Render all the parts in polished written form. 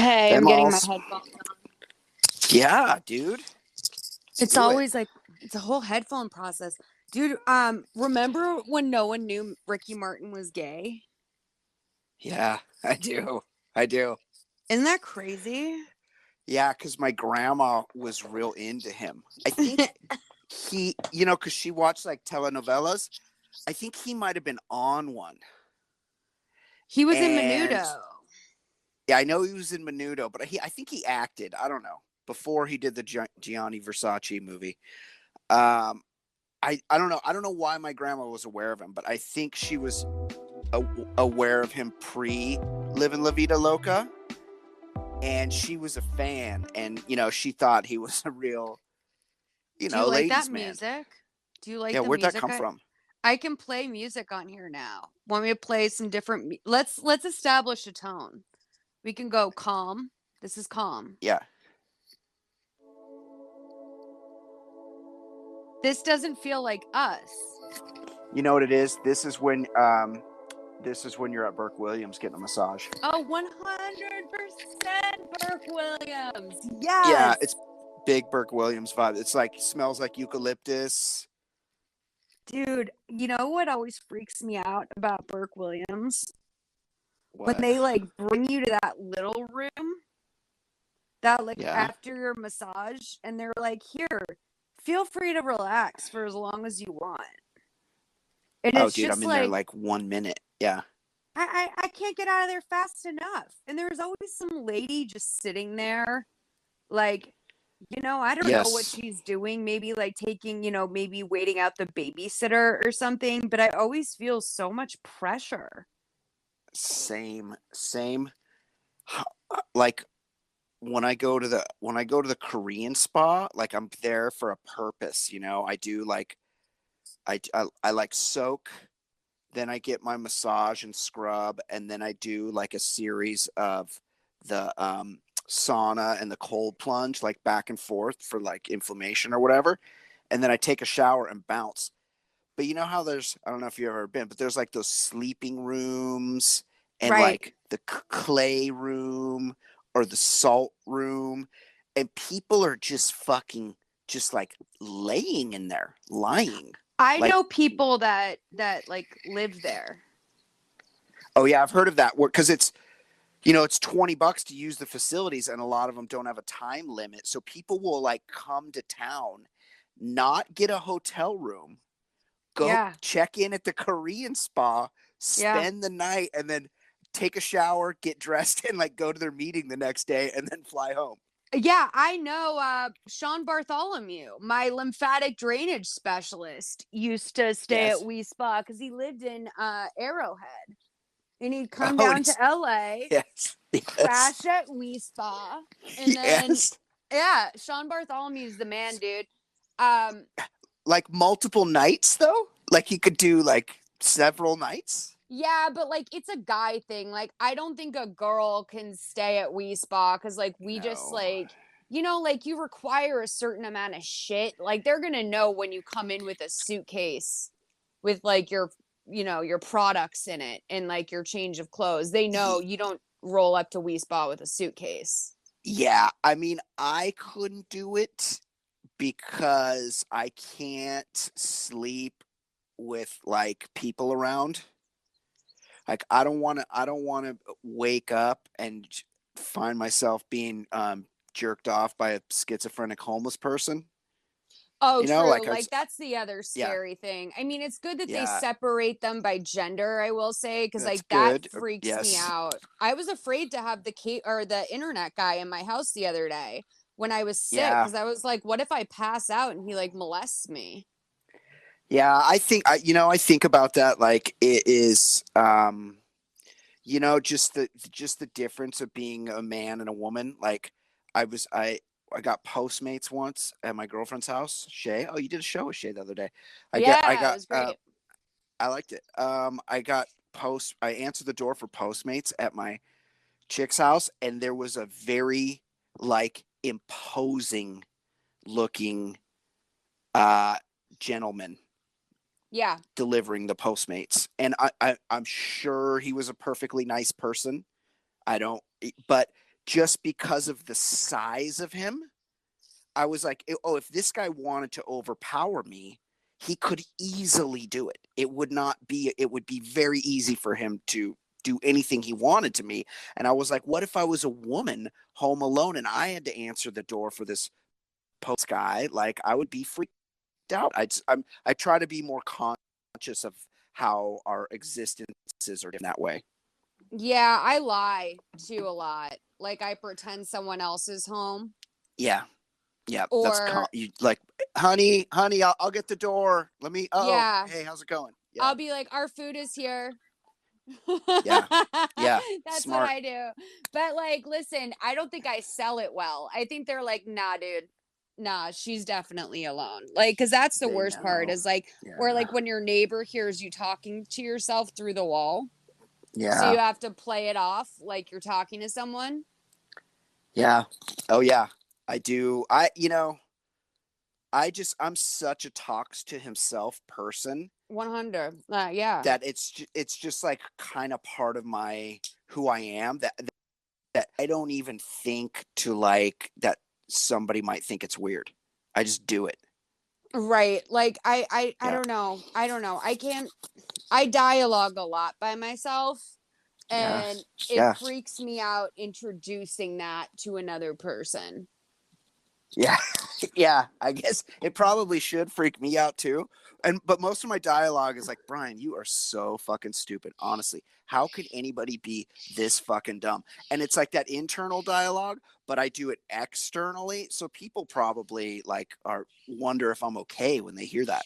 Hey, Hey, I'm getting my Malls. headphones on. Yeah, dude. Let's It's do it. always like it's a whole headphone process. Dude, remember when no one knew Ricky Martin was gay? Yeah, I do. I do. Isn't that crazy? Yeah, because my grandma was real into him. I think because she watched like telenovelas. I think he might have been on one. He was in And Menudo. yeah, I know he was in Menudo, but I think he acted. I don't know. Before he did the Gianni Versace movie. Um, I don't know. I don't know why my grandma was aware of him, but I think she was aware of him pre Living La Vida Loca. And she was a fan, and she thought he was a real, Do you like that ladies' man. music? Do you Yeah, like the where'd that music? come from? I can play music on here now. Want me to play some different let's establish a tone. We can go calm. This is calm. Yeah. This doesn't feel like us. You know what it is? This is when you're at Burke Williams getting a massage. Oh, 100% Burke Williams. Yeah, Yes. it's big Burke Williams vibe. It's like smells like eucalyptus. Dude, you know what always freaks me out about Burke Williams? When What? they like bring you to that little room, that like Yeah. after your massage, and they're like, here, feel free to relax for as long as you want. And Oh, it's dude, I'm just in there like, like 1 minute. Yeah. I can't get out of there fast enough. And there's always some lady just sitting there, like, I don't know what Yes. she's doing. Maybe like taking, maybe waiting out the babysitter or something. But I always feel so much pressure. Same. Like when I go to the Korean spa, like I'm there for a purpose. I do like I like soak. Then I get my massage and scrub, and then I do like a series of the sauna and the cold plunge, like back and forth for like inflammation or whatever. And then I take a shower and bounce. But you know how I don't know if you've ever been, but there's like those sleeping rooms and Right. like the clay room or the salt room. And people are just fucking, just like laying in there, lying. I Like, know people that like live there. oh yeah, I've heard of that. Because it's $20 to use the facilities, and a lot of them don't have a time limit. So people will like come to town, not get a hotel room, go Yeah. check in at the Korean spa, Yeah. spend the night, and then take a shower, get dressed, and like go to their meeting the next day, and then fly home. Yeah, I know Sean Bartholomew, my lymphatic drainage specialist, used to stay at Yes. We Spa because he lived in Arrowhead. And he'd come Oh, down to LA, yes. Yes. crash at We Spa, and then Yes. yeah, Sean Bartholomew's the man, dude. Um, Like multiple nights though? Like he could do like several nights? yeah, but like it's a guy thing. Like I don't think a girl can stay at We Spa because like we just No. like like you require a certain amount of shit. Like they're gonna know when you come in with a suitcase with like your products in it and like your change of clothes. They know you don't roll up to We Spa with a suitcase. Yeah, I mean, I couldn't do it because I can't sleep with like people around. Like I don't want to wake up and find myself being jerked off by a schizophrenic homeless person. Oh, true. Like Like that's the other yeah, scary thing. I mean, it's good that they yeah, separate them by gender, I will say, because that's like that good. freaks me Yes. out. I was afraid to have the internet guy in my house the other day when I was sick Yeah. because I was like, what if I pass out and he like molests me? Yeah, I think about that like it is just the difference of being a man and a woman. Like I got Postmates once at my girlfriend's house. Shay, oh, you did a show with Shay the other day. I Yeah, it got was great. I liked it. I answered the door for Postmates at my chick's house, and there was a very like imposing looking uh gentleman Yeah. delivering the Postmates. And I'm sure he was a perfectly nice person. I don't, but just because of the size of him, I was like, oh, if this guy wanted to overpower me, he could easily do it. It would be very easy for him to do anything he wanted to me. And I was like, what if I was a woman home alone and I had to answer the door for this post guy? Like, I would be freaked out. I try to be more conscious of how our existences are in that way. Yeah, I lie too a lot. Like I pretend someone else is home. Yeah. Yeah, Or you like, honey, I'll get the door. Let me. Oh, yeah, hey, how's it going? Yeah, I'll be like, our food is here. yeah, yeah. That's what Smart. I do. But like, listen, I don't think I sell it well. I think they're like, nah, dude. Nah, she's definitely alone. Like, cause that's the They worst part know. is like, or Yeah, like when your neighbor hears you talking to yourself through the wall. So yeah, you have to play it off like you're talking to someone. yeah. Oh yeah, I do. I'm such a talks to himself person 100. Yeah. that it's just like kind of part of my who I am that I don't even think to like that somebody might think it's weird. I just do it. Right. Like I Yeah. don't know. I don't know. I dialogue a lot by myself Yeah. and it Yeah. freaks me out introducing that to another person. Yeah. Yeah. I guess it probably should freak me out too. But most of my dialogue is like, Brian, you are so fucking stupid. Honestly, how could anybody be this fucking dumb? And it's like that internal dialogue, but I do it externally. So people probably like wonder if I'm okay when they hear that.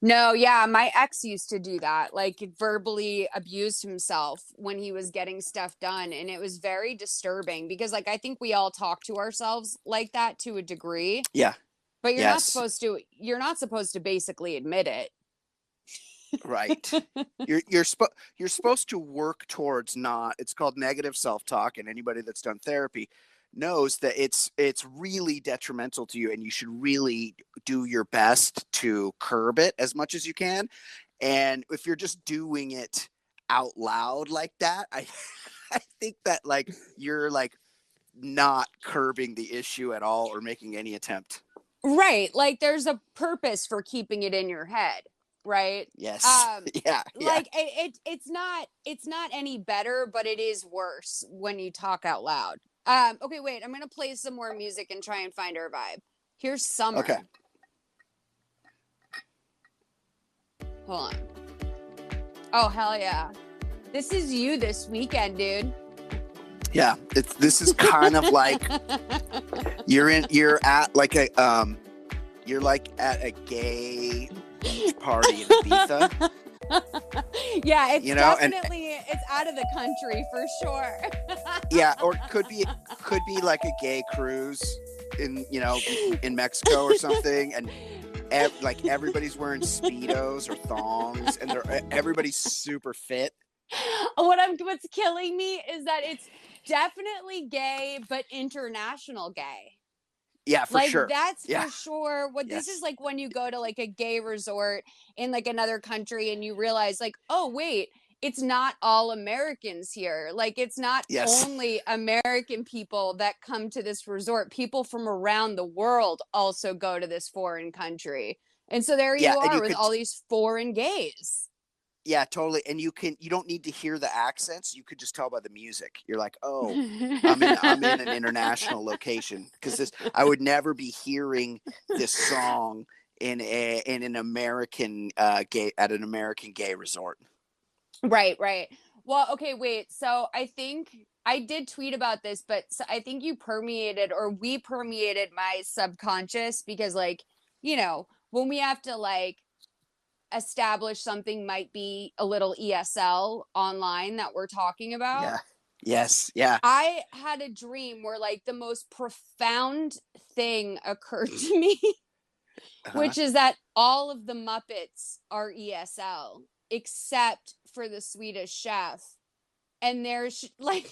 No, yeah, my ex used to do that, like verbally abused himself when he was getting stuff done. And it was very disturbing because, like, I think we all talk to ourselves like that to a degree, Yeah. but Yes. you're not supposed to basically admit it. Right. You're supposed to work towards not. It's called negative self-talk, and anybody that's done therapy knows that it's really detrimental to you, and you should really do your best to curb it as much as you can. And if you're just doing it out loud like that, I I think that like you're like not curbing the issue at all or making any attempt. Right. Like there's a purpose for keeping it in your head, right? Yes. Yeah. Yeah. Like it's not any better, but it is worse when you talk out loud. Okay, wait, I'm gonna play some more music and try and find our vibe. Here's Okay. Summer. Hold on. Oh hell yeah. This is you this weekend, dude. Yeah, this is kind of like you're at like you're like at a gay beach party in Ibiza. Yeah, it's And definitely it's out of the country for sure. yeah, or could be like a gay cruise in in Mexico or something, and like everybody's wearing speedos or thongs, and everybody's super fit. What's killing me is that it's definitely gay, but international gay. Yeah, for Like sure. that's Yeah. for sure what this is Yes. like when you go to like a gay resort in like another country and you realize like, oh wait, it's not all Americans here. Like it's not Yes. only American people that come to this resort. People from around the world also go to this foreign country. And so there Yeah, you and are you with could all these foreign gays. Yeah, totally. And you don't need to hear the accents. You could just tell by the music. You're like, "Oh, I'm in an international location because this I would never be hearing this song in an American gay at an American gay resort." Right, right. Well, okay, wait. So I think I did tweet about this, but I think you permeated or we permeated my subconscious because, like, when we have to like establish something might be a little ESL online that we're talking about. Yeah. Yes. Yeah. I had a dream where like the most profound thing occurred to me, Uh-huh. which is that all of the Muppets are ESL except for the Swedish Chef. And there's like,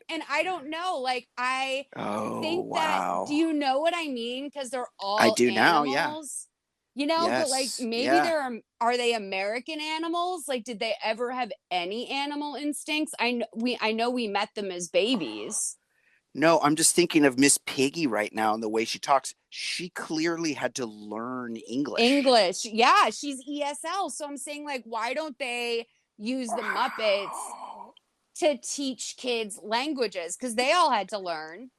and I don't know, like, I Oh, think that, do wow. you know what I mean? Because they're I all do now. Yeah. animals, but like Yes. maybe Yeah. are they American animals? Like, did they ever have any animal instincts? I know we met them as babies. No, I'm just thinking of Miss Piggy right now and the way she talks. She clearly had to learn English. English. Yeah, she's ESL. So I'm saying, like, why don't they use the Muppets to teach kids languages? Because they all had to learn.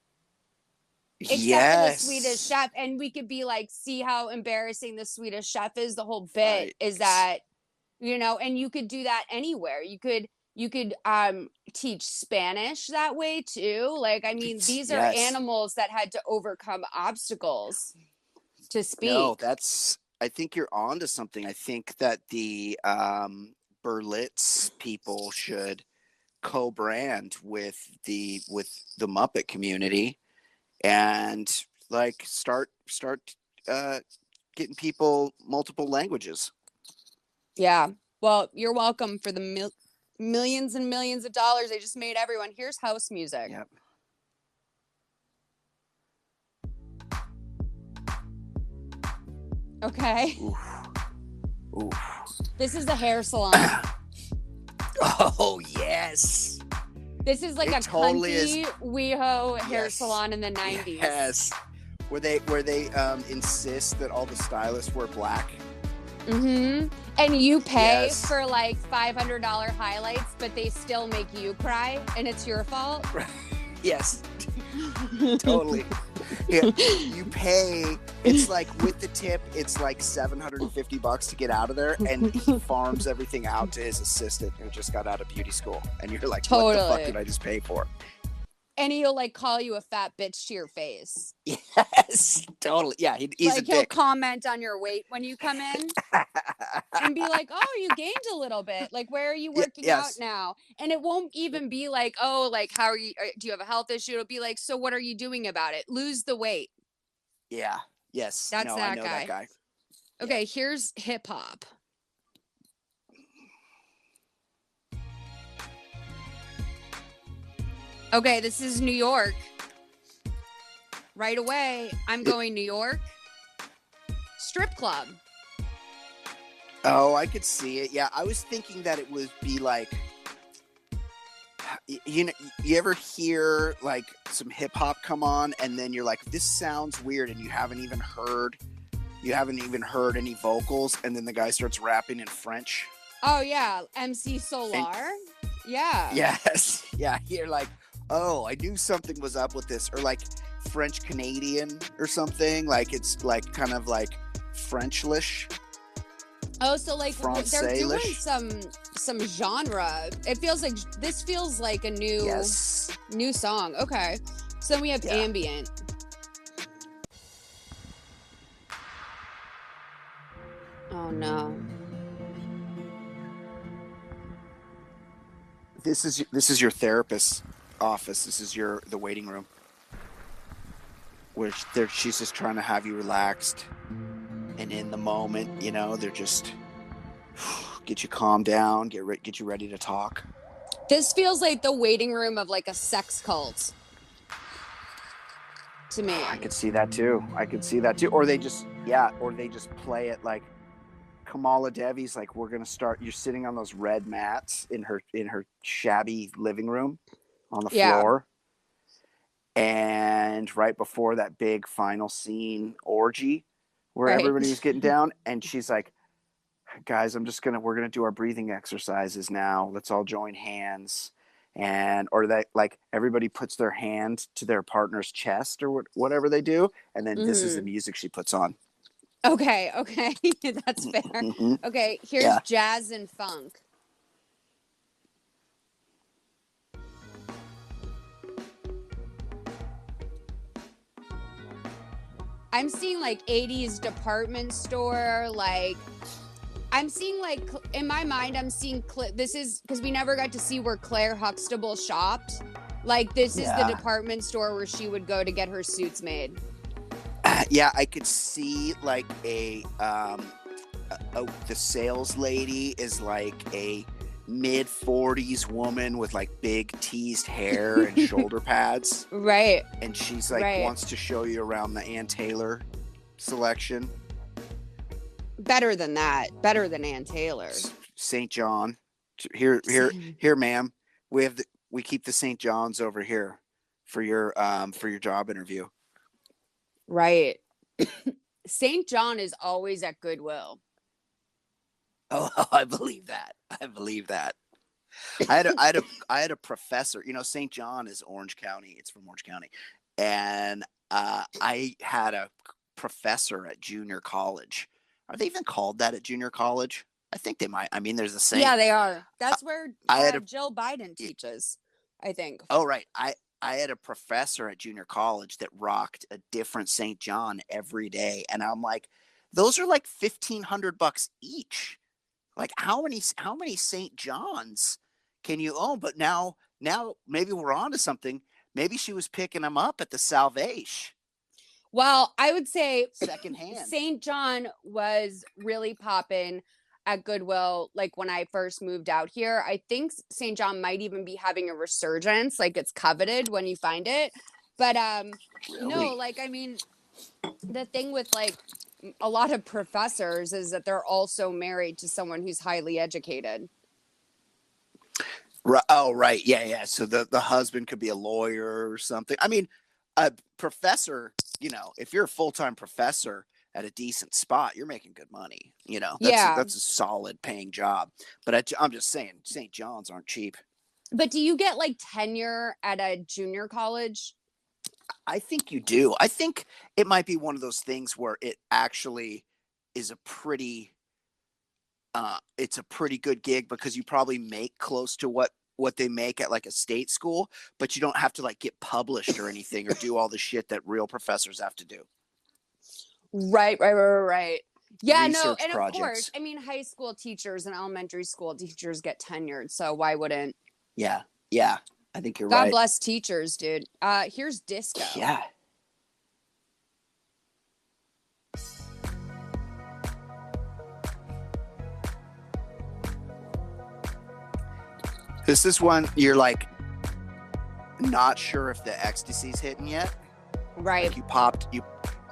Except for the Swedish Yes. chef. And we could be like, see how embarrassing the Swedish chef is. The whole bit Right. is that, and you could do that anywhere. You could teach Spanish that way too. Like, I mean, these are Yes. animals that had to overcome obstacles to No, speak. I think you're on to something. I think that the Berlitz people should co-brand with the Muppet community and like start uh getting people multiple languages. Yeah. Well, you're welcome for the millions and millions of dollars they just made everyone. Here's house music. Yep. Okay. Oof. Oof. This is the hair salon. Oh yes. This is like It a totally cunty WeHo hair Yes. salon in the 90s. Yes. Where they insist that all the stylists wear black. Mm-hmm. And you pay Yes. for like $500 highlights, but they still make you cry, and it's your fault. Yes. Totally. Yeah, you pay. It's like with the tip, it's like $750 to get out of there, and he farms everything out to his assistant who just got out of beauty school. And you're like, what the fuck did I just pay for? And he'll like call you a fat bitch to your face. Yes, totally. Yeah, he's like a he'll dick. comment on your weight when you come in and be like, oh, you gained a little bit. Like, where are you working out now? And it won't even be like, oh, like, how are you? Do you have a health issue? It'll be like, so what are you doing about it? Lose the weight. Yeah. Yes. That's no, that I know guy. that guy. Okay, here's hip hop. Okay, this is New York. Right away, I'm going New York. Strip club. Oh, I could see it. Yeah, I was thinking that it would be like, you ever hear like some hip hop come on, and then you're like, this sounds weird, and you haven't even heard any vocals, and then the guy starts rapping in French. Oh yeah, MC Solar. Yeah. Yes. Yeah, you're like, oh, I knew something was up with this, or like French Canadian or something. Like it's like kind of like Frenchlish. Oh, so like they're doing Francais-lish. some genre. It feels like this feels like a new song. Okay. So then we have ambient. Oh no. This is your therapist's office. This is the waiting room. Where she's just trying to have you relaxed. And in the moment, they're just get you calmed down, get you ready to talk. This feels like the waiting room of like a sex cult. To me. I could see that too. Or they just play it like Kamala Devi's like, we're gonna start. You're sitting on those red mats in her shabby living room on the floor. And right before that big final scene orgy where everybody was getting down, and she's like, guys, we're gonna do our breathing exercises now. Let's all join hands. Or that like everybody puts their hand to their partner's chest or whatever they do. And then this is the music she puts on. Okay. That's fair. Mm-hmm. Okay, here's jazz and funk. I'm seeing like 80s department store, like I'm seeing like in my mind I'm seeing this is because we never got to see where Claire Huxtable shopped. Like this is the department store where she would go to get her suits made. Yeah, I could see like the sales lady is like a mid-40s woman with like big teased hair and shoulder pads. Right. And she's like wants to show you around the Ann Taylor selection. Better than that. Better than Ann Taylor. St. John. Here, ma'am. We keep the St. John's over here. for your job interview. Right. St. John is always at Goodwill. Oh, I believe that. I believe that. I had a professor. You know, St. John is Orange County. It's from Orange County, and I had a professor at junior college. Are they even called that at junior college? I think they might. I mean, there's a saying. Yeah, they are. That's where I had a. Jill Biden teaches, I think. Oh, right. I had a professor at junior college that rocked a different St. John every day, and I'm like, those are like $1,500 each. Like how many St. Johns can you own? But now maybe we're on to something. Maybe she was picking them up at the Salvation. Well, I would say secondhand. St. John was really popping at Goodwill like when I first moved out here. I think St. John might even be having a resurgence, like it's coveted when you find it. But Really? no, like I mean, the thing with like a lot of professors is that they're also married to someone who's highly educated. Right. Oh, right. Yeah. So the husband could be a lawyer or something. I mean, a professor, you know, if you're a full-time professor at a decent spot, you're making good money. You know, that's a solid paying job. But I'm just saying, St. John's aren't cheap. But do you get like tenure at a junior college? I think you do. I think it might be one of those things where it actually is it's a pretty good gig because you probably make close to what they make at like a state school, but you don't have to like get published or anything or do all the shit that real professors have to do. Right. Yeah, Research and projects. Of course, I mean, high school teachers and elementary school teachers get tenured, so why wouldn't? Yeah, I think you're God right. God bless teachers, dude. Here's disco. Yeah. This is one you're like not sure if the ecstasy's hitting yet. Right. Like you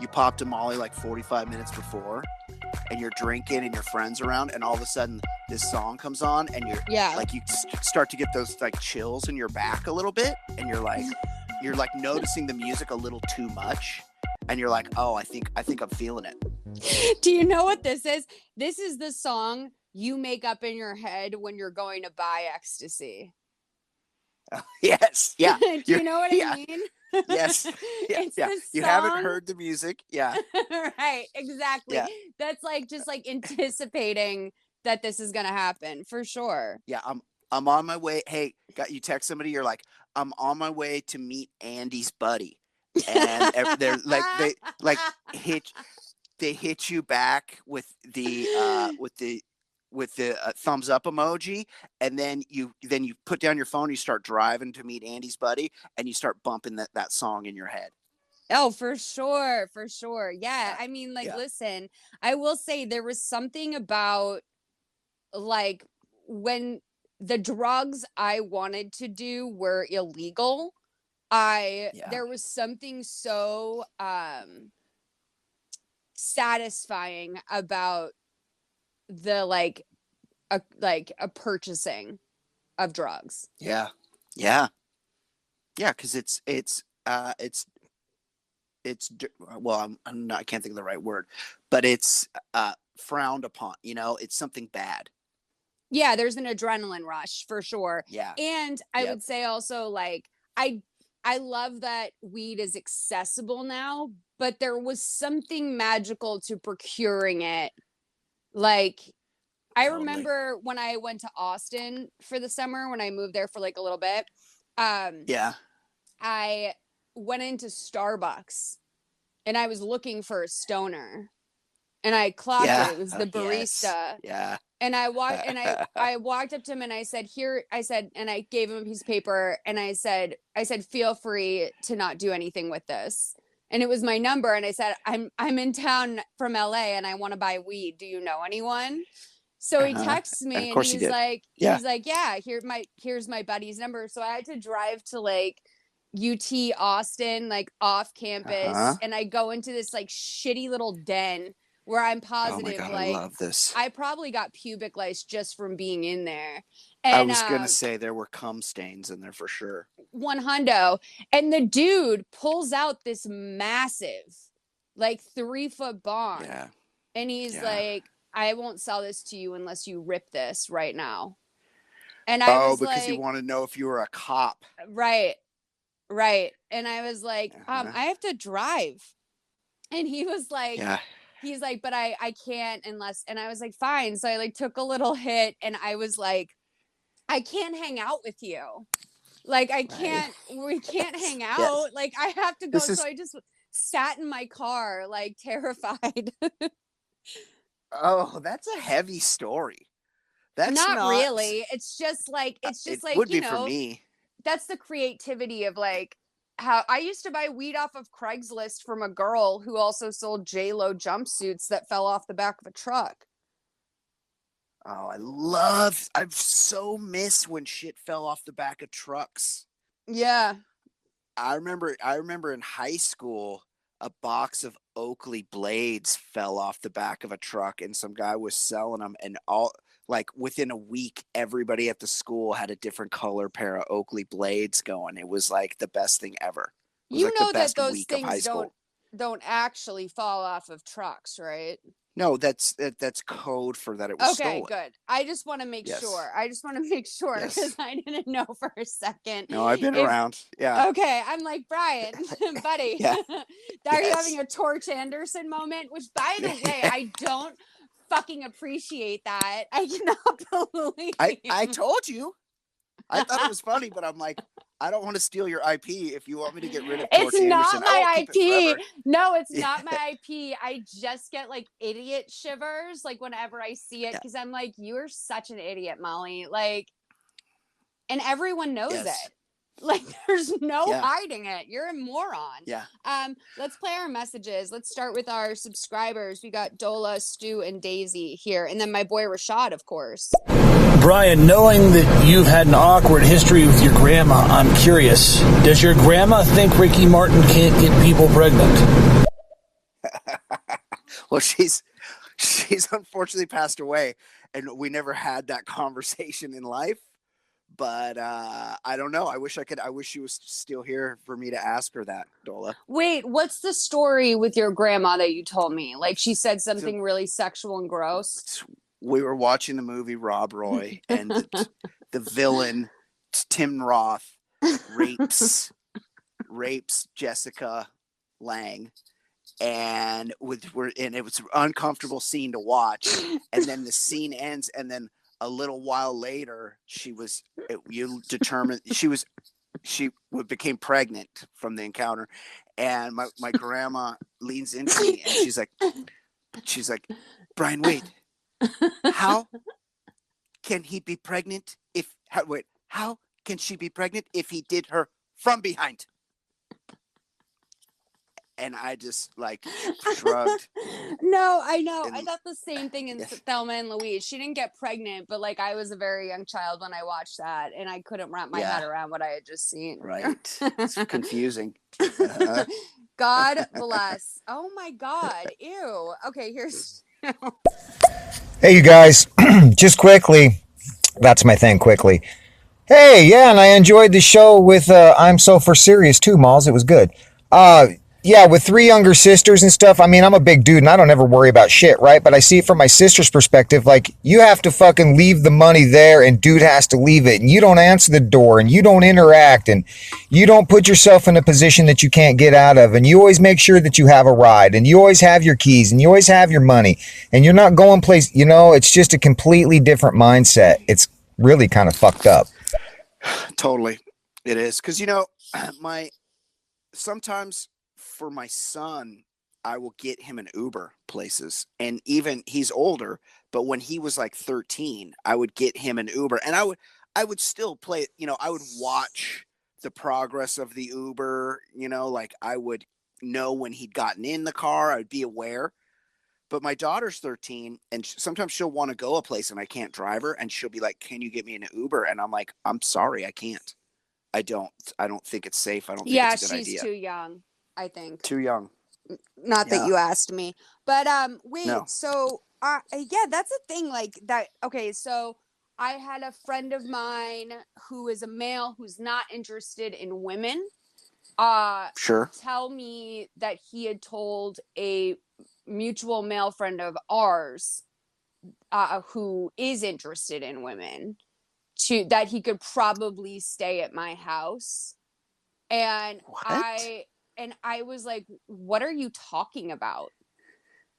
popped a Molly like 45 minutes before, and you're drinking and your friends around, and all of a sudden this song comes on, and you're like you start to get those like chills in your back a little bit, and you're like noticing the music a little too much, and you're like, oh, I think I'm feeling it. Do you know what this is? This is the song you make up in your head when you're going to buy ecstasy. Yes. Yeah. Do you know what I mean? Yes. Yeah. You haven't heard the music. Yeah. Right. Exactly. Yeah. That's like just like anticipating that this is gonna happen for sure. Yeah. I'm on my way. Hey, you text somebody. You're like, I'm on my way to meet Andy's buddy, and they're like they hit you back with the thumbs up emoji, and then you put down your phone, you start driving to meet Andy's buddy, and you start bumping that song in your head. Oh, for sure. Yeah. I mean, like, listen, I will say there was something about like when the drugs I wanted to do were illegal. There was something so satisfying about the a purchasing of drugs. Yeah, because it's well, I'm not, I can't think of the right word, but it's frowned upon. You know, it's something bad. Yeah, there's an adrenaline rush for sure. Yeah, and I would say also like I love that weed is accessible now, but there was something magical to procuring it. Like I remember when I went to Austin for the summer, when I moved there for like a little bit. I went into Starbucks and I was looking for a stoner, and I clocked it. It was the barista. Yes. Yeah. And I walked up to him and I said, and I gave him a piece of paper and I said, feel free to not do anything with this. And it was my number. And I said, I'm in town from LA and I want to buy weed. Do you know anyone? So he texts me and he's like, yeah, here's my buddy's number. So I had to drive to like UT Austin, like off campus. And I go into this like shitty little den where I'm positive, oh my God, like, I love this. I probably got pubic lice just from being in there. I And was gonna say there were cum stains in there for sure. one hundo, and the dude pulls out this massive, like 3-foot bong, Yeah. and he's Yeah. like, "I won't sell this to you unless you rip this right now." And I Oh, was because you like, want to know if you were a cop. "Right, right." And I was like, Uh-huh. I have to drive. And he was like, Yeah. but I can't unless, and I was like, fine. So I like took a little hit, and I was like, I can't hang out with you. Like, Right. we can't Yes. hang Yes. out. Like, I have to go. This So is. I just sat in my car, like terrified. Oh, that's a heavy story. That's Not not. really. It's It just like, would be for me. that's the creativity of like how I used to buy weed off of Craigslist from a girl who also sold J-Lo jumpsuits that fell off the back of a truck. Oh, I so miss when shit fell off the back of trucks. Yeah. I remember in high school a box of Oakley blades fell off the back of a truck and some guy was selling them, and all like within a week everybody at the school had a different color pair of Oakley blades going. It was like the best thing ever. It was You like the know that best those week of high things school. don't actually fall off of trucks, right? No, that's code for that it was Okay, stolen. good. I just want to make Yes. sure. I just want to make sure because Yes. I didn't know for a second No, I've been if. around. Yeah. Okay, I'm like Brian, buddy. Yeah. Are you having Yes. a Torch Anderson moment? Which, by the way, I don't fucking appreciate that. I cannot I believe. told you. I thought it was funny, but I'm like, I don't want to steal your IP. If you want me to get rid of It's Torch not Anderson, I won't my keep it IP. forever. No, it's Yeah, not my IP. I just get like idiot shivers like whenever I see it yeah, because I'm like, you're such an idiot, Molly. Like, and everyone knows yes, it. Like, there's no yeah, hiding it. You're a moron. yeah. Let's play our messages. Let's start with our subscribers. We got Dola, Stu, and Daisy here, and then my boy Rashad, of course. Brian, knowing that you've had an awkward history with your grandma, I'm curious. Does your grandma think Ricky Martin can't get people pregnant? Well, she's unfortunately passed away, and we never had that conversation in life. But I don't know. I wish I could. I wish she was still here for me to ask her that, Dola. Wait, what's the story with your grandma that you told me? Like, she said So something really sexual and gross. we were watching the movie Rob Roy, and the villain Tim Roth rapes Jessica Lang, and it was an uncomfortable scene to watch. And then the scene ends, and then a little while later, she became pregnant from the encounter, and my grandma leans into me and she's like, Brian, wait, how can he be pregnant how can she be pregnant if he did her from behind? And I just like shrugged. No, I know. I And thought the same thing in yes, Thelma and Louise. She didn't get pregnant, but like I was a very young child when I watched that, and I couldn't wrap my yeah, head around what I had just seen. right. It's confusing. Uh-huh. God bless. Oh my God. Ew. Okay, here's. Hey, you guys, just quickly, that's my thing, quickly. Hey, yeah, and I enjoyed the show with I'm So For Serious too, Malls. It was good. Uh, yeah, with three younger sisters and stuff. I mean, I'm a big dude and I don't ever worry about shit, right? But I see it from my sister's perspective. Like, you have to fucking leave the money there and dude has to leave it. And you don't answer the door and you don't interact and you don't put yourself in a position that you can't get out of. And you always make sure that you have a ride and you always have your keys and you always have your money and you're not going place. You know, it's just a completely different mindset. It's really kind of fucked up. Totally. It is. Because, my sometimes for my son, I will get him an Uber places. And even he's older, but when he was like 13, I would get him an Uber. And I would still play, I would watch the progress of the Uber, like I would know when he'd gotten in the car, I'd be aware. But my daughter's 13 and sometimes she'll want to go a place and I can't drive her and she'll be like, "Can you get me an Uber?" And I'm like, "I'm sorry, I can't. I don't think it's safe. I don't think Yeah, it's a good she's idea." too young, I think. Too young. Not that Yeah. you asked me, but wait. No. So yeah, that's a thing. Like that. Okay, so I had a friend of mine who is a male who's not interested in women Sure. tell me that he had told a mutual male friend of ours who is interested in women that he could probably stay at my house. And What? I was like, what are you talking about?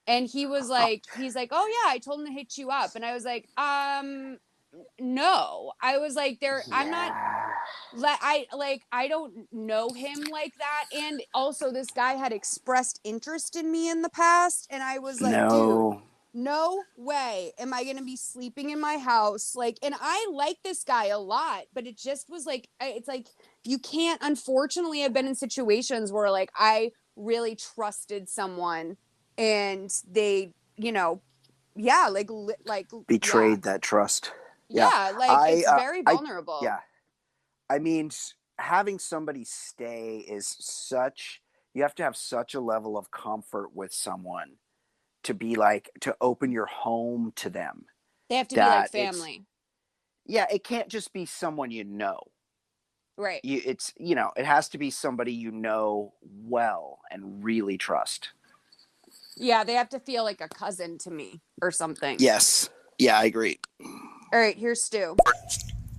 And he's like, oh yeah, I told him to hit you up. And I was like, no. I was like, I'm not, Yeah. I don't know him like that. And also this guy had expressed interest in me in the past. And I was like, dude, No. no way am I going to be sleeping in my house. Like, and I like this guy a lot, but it just was like, it's like, you can't, unfortunately, I've been in situations where like I really trusted someone and they, yeah, yeah, Betrayed that trust. Yeah. yeah, like it's very I, vulnerable. yeah. I mean, having somebody stay is such, you have to have such a level of comfort with someone to be like, to open your home to them They have to be like that it's, family. yeah, it can't just be someone you know. Right. It has to be somebody you know well and really trust. Yeah, they have to feel like a cousin to me or something. Yes. Yeah, I agree. All right, here's Stu.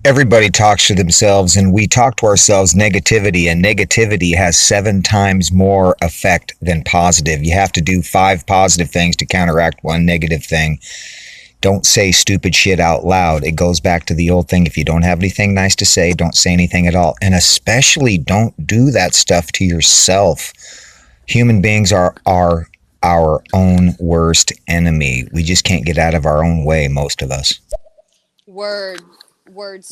Everybody talks to themselves, and we talk to ourselves negativity, and negativity has 7 times more effect than positive. You have to do 5 positive things to counteract 1 negative thing. Don't say stupid shit out loud. It goes back to the old thing. If you don't have anything nice to say, don't say anything at all. And especially don't do that stuff to yourself. Human beings are our own worst enemy. We just can't get out of our own way, most of us. Word,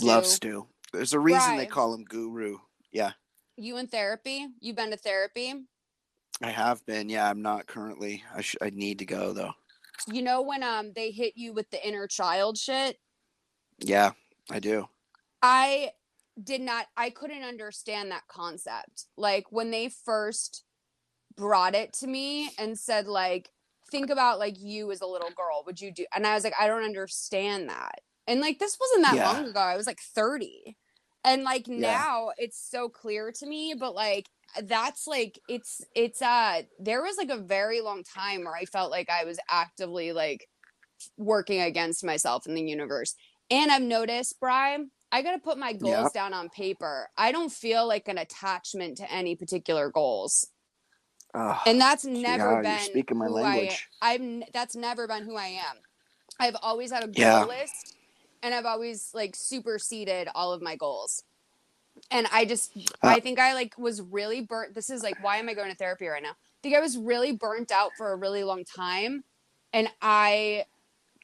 Love Stu. Stu. There's a reason they Bri, call him Guru. Yeah, you in therapy? You been to therapy? I have been. Yeah, I'm not currently. I need to go though. You know when they hit you with the inner child shit? Yeah, I do. I I couldn't understand that concept. Like when they first brought it to me and said like think about like you as a little girl, would you do? And I was like, I don't understand that. And like this wasn't that Yeah, long ago. I was like 30. And like yeah, now it's so clear to me, but like that's like it's there was like a very long time where I felt like I was actively like working against myself in the universe. And I've noticed, Brian, I got to put my yeah. goals down on paper. I don't feel like an attachment to any particular goals. Oh, And that's never yeah. You're been speaking my who language. that's never been who I am. I've always had a Yeah. goal list and I've always like superseded all of my goals. And I Uh, think I like was really burnt. This is like, why am I going to therapy right now? I think I was really burnt out for a really long time and I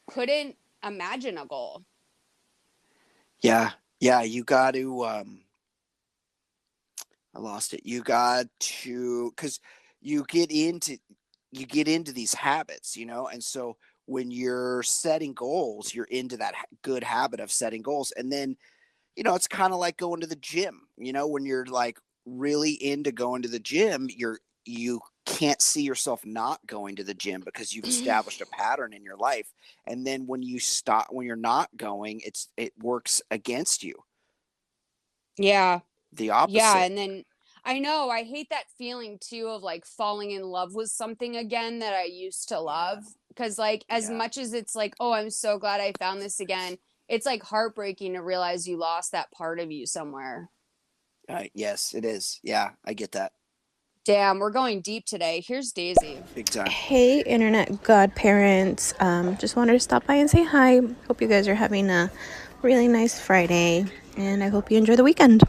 couldn't imagine a goal. yeah, yeah. You got to. I lost it. You got to, because you get into you get into these habits, and so when you're setting goals, you're into that good habit of setting goals, and then it's kind of like going to the gym. When you're like really into going to the gym, you can't see yourself not going to the gym because you've established a pattern in your life. And then when you're not going, it works against you. Yeah. The Yeah. opposite. And then I know I hate that feeling too of like falling in love with something again that I used to love. Cause like as Yeah. much as it's like, oh, I'm so glad I found this again, it's like heartbreaking to realize you lost that part of you somewhere. Yes, it is. Yeah, I get that. Damn, we're going deep today. Here's Daisy. Big time. Hey, internet godparents. Just wanted to stop by and say hi. Hope you guys are having a really nice Friday, and I hope you enjoy the weekend.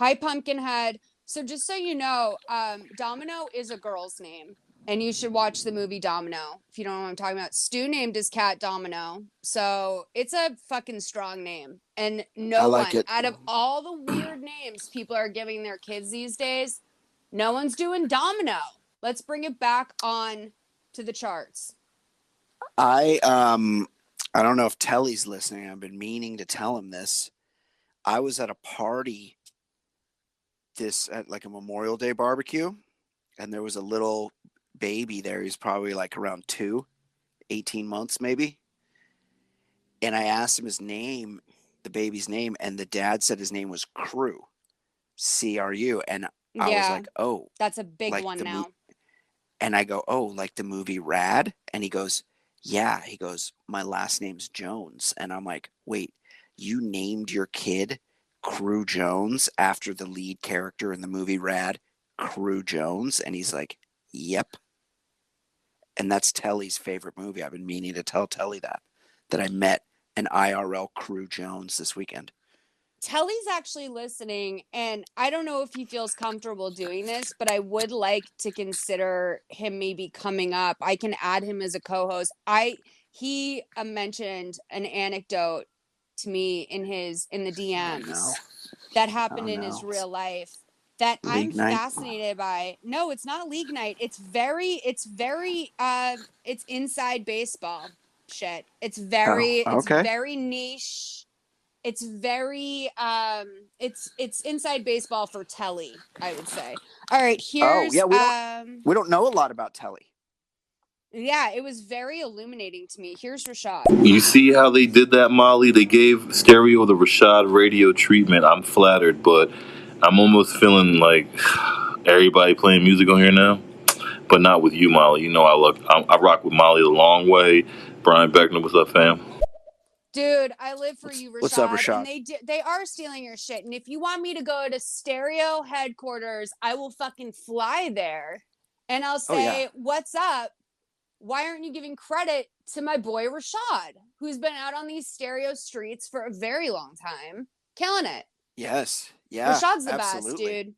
Hi, Pumpkinhead. So just so you know, Domino is a girl's name. And you should watch the movie Domino if you don't know what I'm talking about. Stu named his cat Domino. So it's a fucking strong name. And I no like one, it. out of all the weird names people are giving their kids these days, no one's doing Domino. Let's bring it back on to the charts. I don't know if Telly's listening. I've been meaning to tell him this. I was at a party at like a Memorial Day barbecue, and there was a little baby there. He's probably like around 18 months maybe. And I asked him his name, the baby's name, and the dad said his name was Crew, CRU. And I was Yeah, like, oh, that's a big like one now. and I go, oh, like the movie Rad? And he goes, yeah. He goes, my last name's Jones. And I'm like, wait, you named your kid Crew Jones after the lead character in the movie Rad, Crew Jones? And he's like, yep. And that's Telly's favorite movie. I've been meaning to tell Telly that I met an IRL Crew Jones this weekend. Telly's actually listening, and I don't know if he feels comfortable doing this, but I would like to consider him maybe coming up. I can add him as a co-host. He mentioned an anecdote to me in the Oh no. DMs that happened Oh in his no. real life that I'm League night? fascinated by. No, it's not league night. It's it's inside baseball shit. Oh, It's okay. very niche. It's very it's inside baseball for Telly, I would say. All right, Oh here's yeah, we don't know a lot about Telly. yeah, it was very illuminating to me. Here's Rashad. You see how they did that, Molly? They gave stereo the Rashad radio treatment. I'm flattered, but I'm almost feeling like everybody playing music on here now, but not with you, Molly. You know I rock with Molly the long way. Brian Beckner, what's up, fam? Dude, I live for you, What's up, Rashad, and Rashad? they are stealing your shit. And if you want me to go to stereo headquarters, I will fucking fly there. And I'll Oh yeah. say, "What's up? Why aren't you giving credit to my boy Rashad, who's been out on these stereo streets for a very long time, killing it?" Yes. Yeah. Rashad's the best, Absolutely. dude.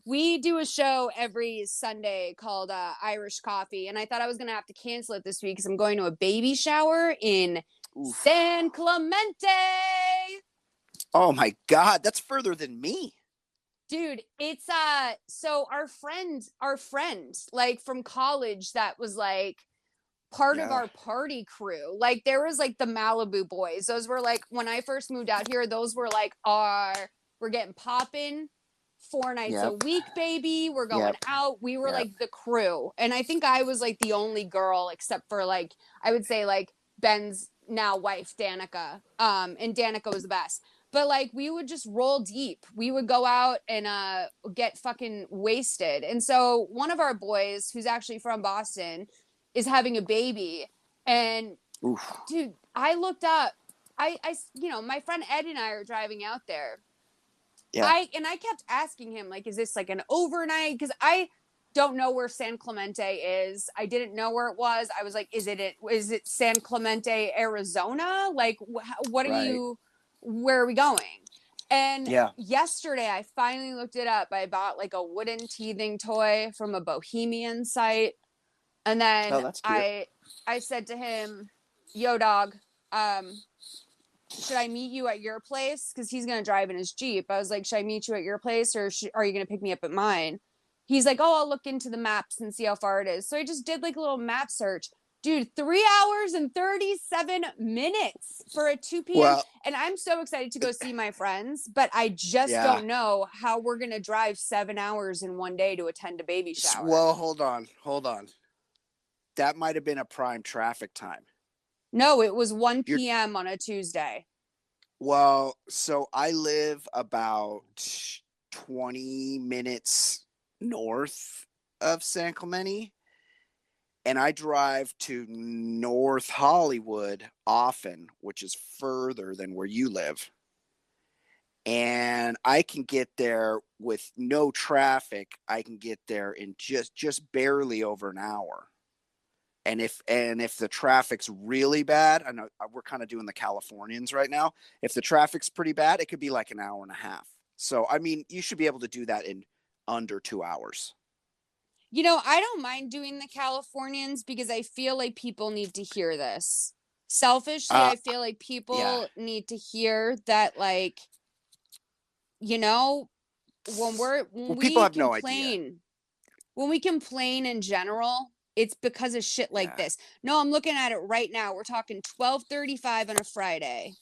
We do a show every Sunday called Irish Coffee, and I thought I was going to have to cancel it this week because I'm going to a baby shower in Oof. San Clemente. Oh my God, that's further than me. Dude, it's so our friend like from college that was like part of Yeah. our party crew. Like there was like the Malibu boys. Those were like when I first moved out here, those were like we're getting popping 4 nights a Yep. week, baby. We're going Yep. out. We were Yep. like the crew. And I think I was like the only girl except for like I would say like Ben's now wife, Danica. And Danica was the best. But like we would just roll deep. We would go out and get fucking wasted. And so one of our boys, who's actually from Boston, is having a baby. And Oof. dude, I looked up. I my friend Ed and I are driving out there. Yeah. I kept asking him, like, is this like an overnight? Because I don't know where San Clemente is. I didn't know where it was. I was like, is it San Clemente, Arizona? Like, what are Right. you? Where are we going? And Yeah. yesterday, I finally looked it up. I bought like a wooden teething toy from a Bohemian site, and Oh, then that's cute. I said to him, "Yo, dog, should I meet you at your place?" Because he's going to drive in his Jeep. I was like, should I meet you at your place or are you going to pick me up at mine? He's like, oh, I'll look into the maps and see how far it is. So I just did like a little map search. Dude, 3 hours and 37 minutes for a 2 p.m. Well, And I'm so excited to go see my friends, but I just yeah. don't know how we're going to drive 7 hours in one day to attend a baby shower. Well, hold on. That might have been a prime traffic time. No, it was 1 p.m. on a Tuesday. Well, so I live about 20 minutes north of San Clemente, and I drive to North Hollywood often, which is further than where you live. And I can get there with no traffic. I can get there in just barely over an hour. And if the traffic's really bad, I know we're kind of doing the Californians right now. If the traffic's pretty bad, it could be like an hour and a half. So, I mean, you should be able to do that in under 2 hours. You know, I don't mind doing the Californians because I feel like people need to hear this. Selfishly, I feel like people need to hear that, like, you know, when people we have no idea. when we complain in general, it's because of shit like this. No, I'm looking at it right now. We're talking 12:35 on a Friday.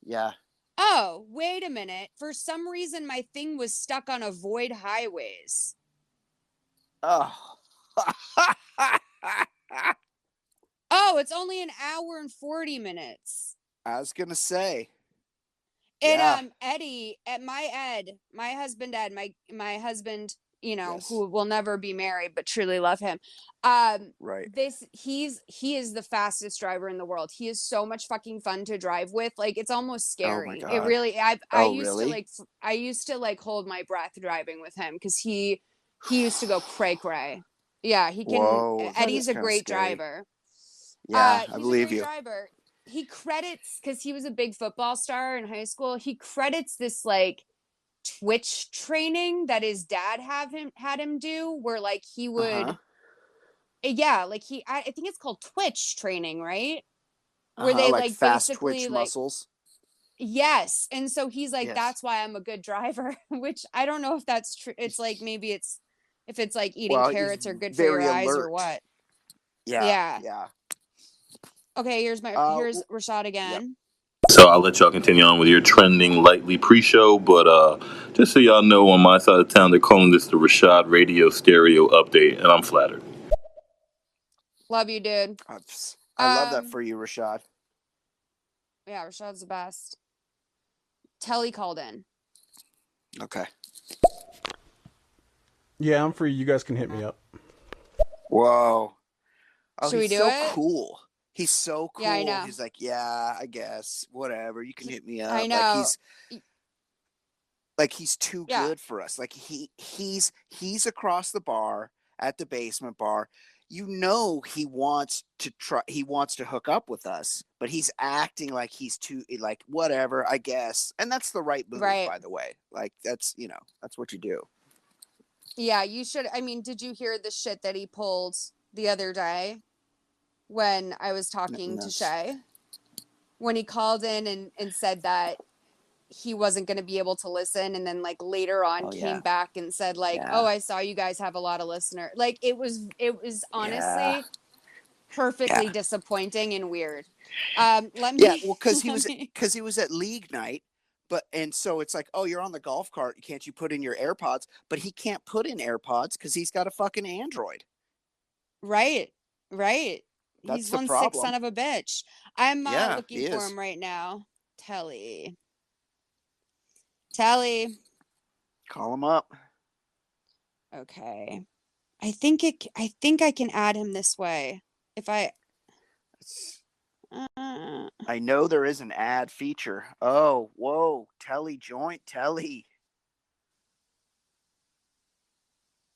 Yeah. Oh, wait a minute. For some reason, my thing was stuck on avoid highways. Oh. Oh, it's only an hour and 40 minutes. I was gonna say. And Eddie, at my husband Ed, my husband, Yes. who will never be married but truly love him. Right. He is the fastest driver in the world. He is so much fucking fun to drive with. Like, it's almost Oh my scary. It God. really I Oh, used to really? hold my breath driving with him because he used to go cray cray. Yeah, he can. Whoa, that Eddie's is a kind of great scary. driver. Yeah, I He's a believe great you. driver. He credits, because he was a big football star in high school, he credits this like Twitch training that his dad had him do, where like he would, like I think it's called Twitch training, right? Where they Like like fast basically twitch like, muscles. yes. And so he's like, Yes. that's why I'm a good driver, which I don't know if that's true. It's like, maybe if it's like eating Well, he's carrots are good for your very eyes or alert. what. Yeah, Yeah. yeah. Okay, here's Rashad Yep. again. So I'll let y'all continue on with your trending lightly pre-show, but just so y'all know, on my side of town, they're calling this the Rashad Radio Stereo Update, and I'm flattered. Love you, dude. I love that for you, Rashad. Yeah, Rashad's the best. Telly called in. Okay. Yeah, I'm free. You guys can hit me up. Whoa. Oh, Should we he's do so it? cool. He's so cool. Yeah, I know. He's like, yeah, I guess. Whatever. You can hit me up. I know. He's too good for us. Like he's across the bar at the basement bar. You know he wants to hook up with us, but he's acting like he's too like whatever, I guess. And that's the right move, by the way. Like that's what you do. Yeah, you should. I mean, did you hear the shit that he pulled the other day when I was talking to Shay? When he called in and said that he wasn't going to be able to listen, and then like later on came back and said like, oh, I saw you guys have a lot of listeners. Like it was honestly perfectly disappointing and weird. Because he was at league night, and so it's like, oh, you're on the golf cart, can't you put in your AirPods? But he can't put in AirPods because he's got a fucking Android. Right. That's He's the one problem. sick son of a bitch. I'm looking for is. him right now. Telly. Call him up. Okay. I think I can add him this way. If I I know there is an ad feature. Oh, whoa. Telly joint. Telly.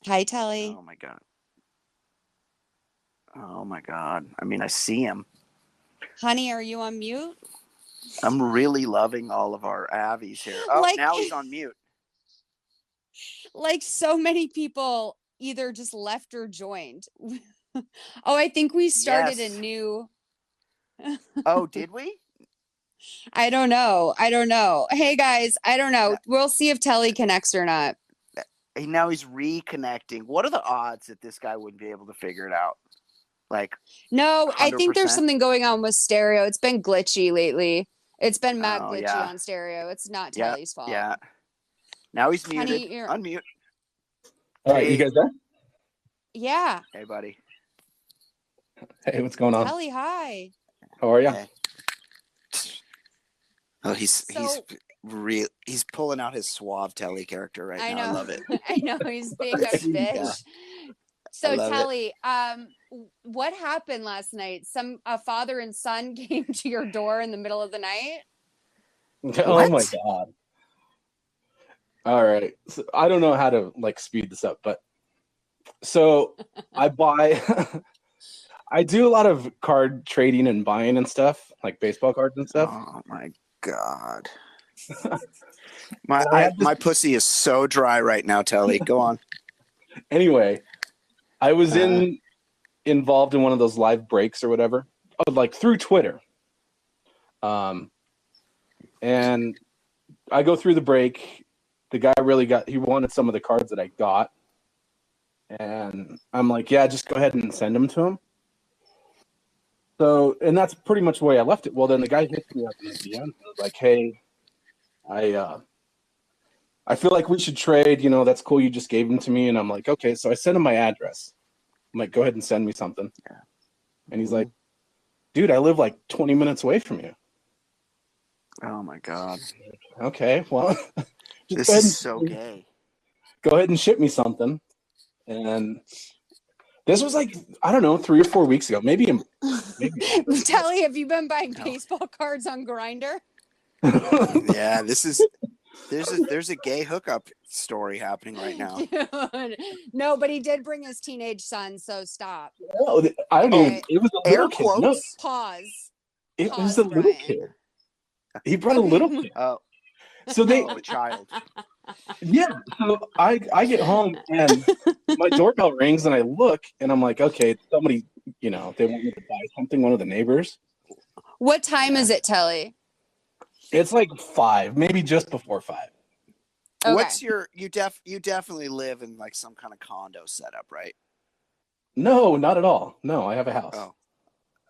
Hi, Telly. Oh, my God. Oh, my God. I mean, I see him. Honey, are you on mute? I'm really loving all of our Avies here. Oh, now he's on mute. Like so many people either just left or joined. Oh, I think we started a new... Oh, did we? I don't know. Hey, guys, I don't know. We'll see if Telly connects or not. Now he's reconnecting. What are the odds that this guy wouldn't be able to figure it out? Like, no, 100%? I think there's something going on with stereo. It's been glitchy lately. It's been mad glitchy on stereo. It's not Telly's fault. Yeah. Now he's muted. Honey, unmute. All right, you guys there? Yeah. Hey, buddy. Hey, what's going on? Telly, hi. How are you? Hey. Oh, he's pulling out his suave Telly character right now. I love it. I know he's being a bitch. Yeah. So Telly, what happened last night? A father and son came to your door in the middle of the night? Oh my God. All right. So I don't know how to speed this up, but so I do a lot of card trading and buying and stuff, like baseball cards and stuff. Oh my God. My pussy is so dry right now, Telly. Go on. Anyway, I was involved in one of those live breaks or whatever, through Twitter. And I go through the break. The guy he wanted some of the cards that I got. And I'm like, yeah, just go ahead and send them to him. So, and that's pretty much the way I left it. Well, then the guy hits me up in the DM and was like, hey, I feel like we should trade. That's cool. You just gave them to me. And I'm like, okay. So I sent him my address. I'm like, go ahead and send me something. And he's like, dude, I live 20 minutes away from you. Oh my God. Okay, well, This is so gay. Go ahead and ship me something. And this was like, I don't know, 3 or 4 weeks ago, maybe. Telly, have you been buying baseball cards on Grindr? Yeah, there's a gay hookup story happening right now. Dude. No, but he did bring his teenage son, so stop. No, I don't even. It was a little kid. No, Pause. it was a little kid. He brought a little kid. Oh, so they a child. Yeah. So I get home and my doorbell rings and I look and I'm like, okay, somebody, they want me to buy something. One of the neighbors. What time is it, Telly? It's like 5, maybe just before 5. Okay. What's your you definitely live in like some kind of condo setup, right? No, not at all. No, I have a house.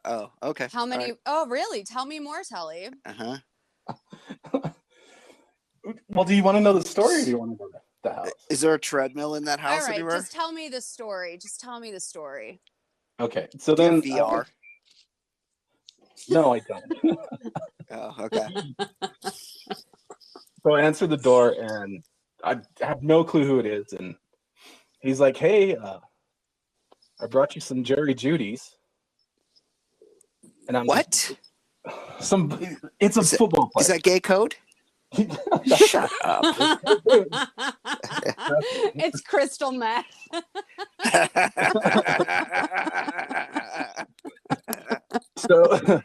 Oh, okay. How many? Right. Oh, really? Tell me more, Telly. Well, do you want to know the story or do you want to know the house? Is there a treadmill in that house All right, anywhere? just tell me the story. Okay, so Do then you have VR? No, I don't. Oh, okay. So I answer the door and I have no clue who it is, and he's like, "Hey, I brought you some Jerry Judy's." And I'm what? It's a football player. Is that gay code? Shut up. It's crystal meth. So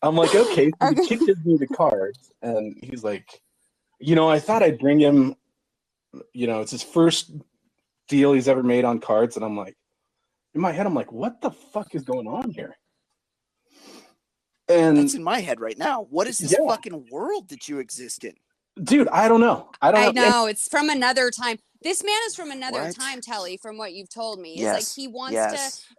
I'm like, okay. So the kid gives me the cards, and he's like, I thought I'd bring him. It's his first deal he's ever made on cards, and I'm like, in my head, I'm like, what the fuck is going on here? And that's in my head right now. What is this fucking world that you exist in? Dude, I don't know. I know. It's from another time. This man is from another What? time, Telly, from what you've told me. Yes. It's like he wants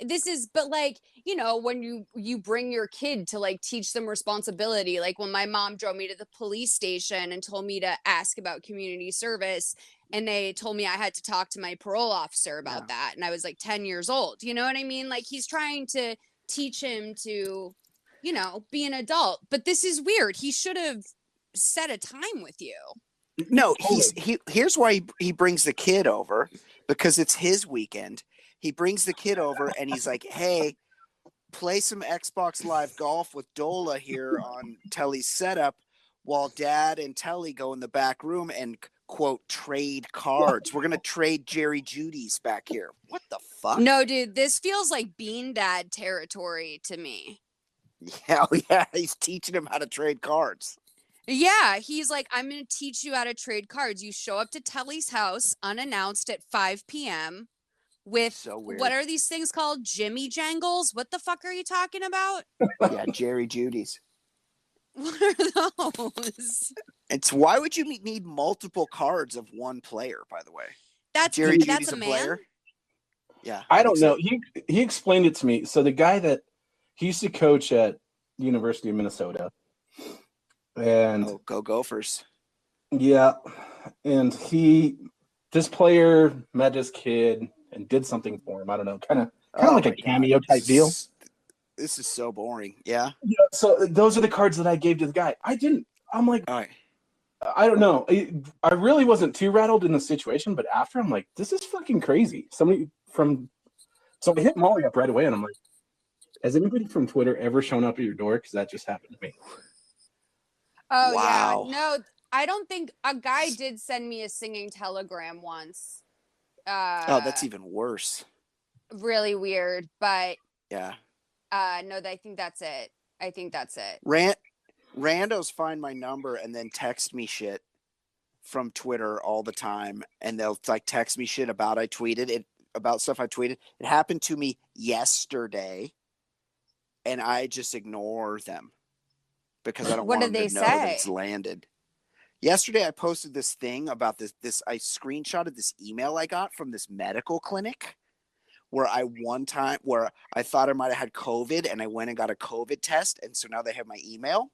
to, this is, but like, when you bring your kid to like teach them responsibility, like when my mom drove me to the police station and told me to ask about community service, and they told me I had to talk to my parole officer about that. And I was like 10 years old. You know what I mean? Like he's trying to teach him to, be an adult. But this is weird. He should have set a time with you. No, here's why he brings the kid over, because it's his weekend. He brings the kid over and he's like, "Hey, play some Xbox Live Golf with Dola here on Telly's setup while Dad and Telly go in the back room and quote trade cards. We're gonna trade Jerry Judy's back here." What the fuck? No, dude, this feels like Bean Dad territory to me. Yeah, he's teaching him how to trade cards. Yeah, he's like, I'm going to teach you how to trade cards. You show up to Telly's house unannounced at 5 p.m. with, what are these things called? Jimmy Jangles? What the fuck are you talking about? Yeah, Jerry Judy's. What are those? Why would you need multiple cards of one player, by the way? Jerry Judy's a player? Yeah. I don't know. He explained it to me. So the guy that he used to coach at University of Minnesota. And go Gophers. Yeah. And this player met his kid and did something for him. I don't know, kind of like a cameo type deal. This is so boring. Yeah. So those are the cards that I gave to the guy. I'm like, all right. I don't know. I really wasn't too rattled in the situation, but after I'm like, this is fucking crazy. So I hit Molly up right away and I'm like, has anybody from Twitter ever shown up at your door? Because that just happened to me. Oh, wow. Yeah. No, I don't think a guy did send me a singing telegram once. That's even worse. Really weird, but yeah. No, I think that's it. Randos find my number and then text me shit from Twitter all the time, and they'll like text me shit about stuff I tweeted. It happened to me yesterday, and I just ignore them. Because I don't want them to know that it's landed. Yesterday, I posted this thing about this. I screenshotted this email I got from this medical clinic where I thought I might have had COVID and I went and got a COVID test. And so now they have my email.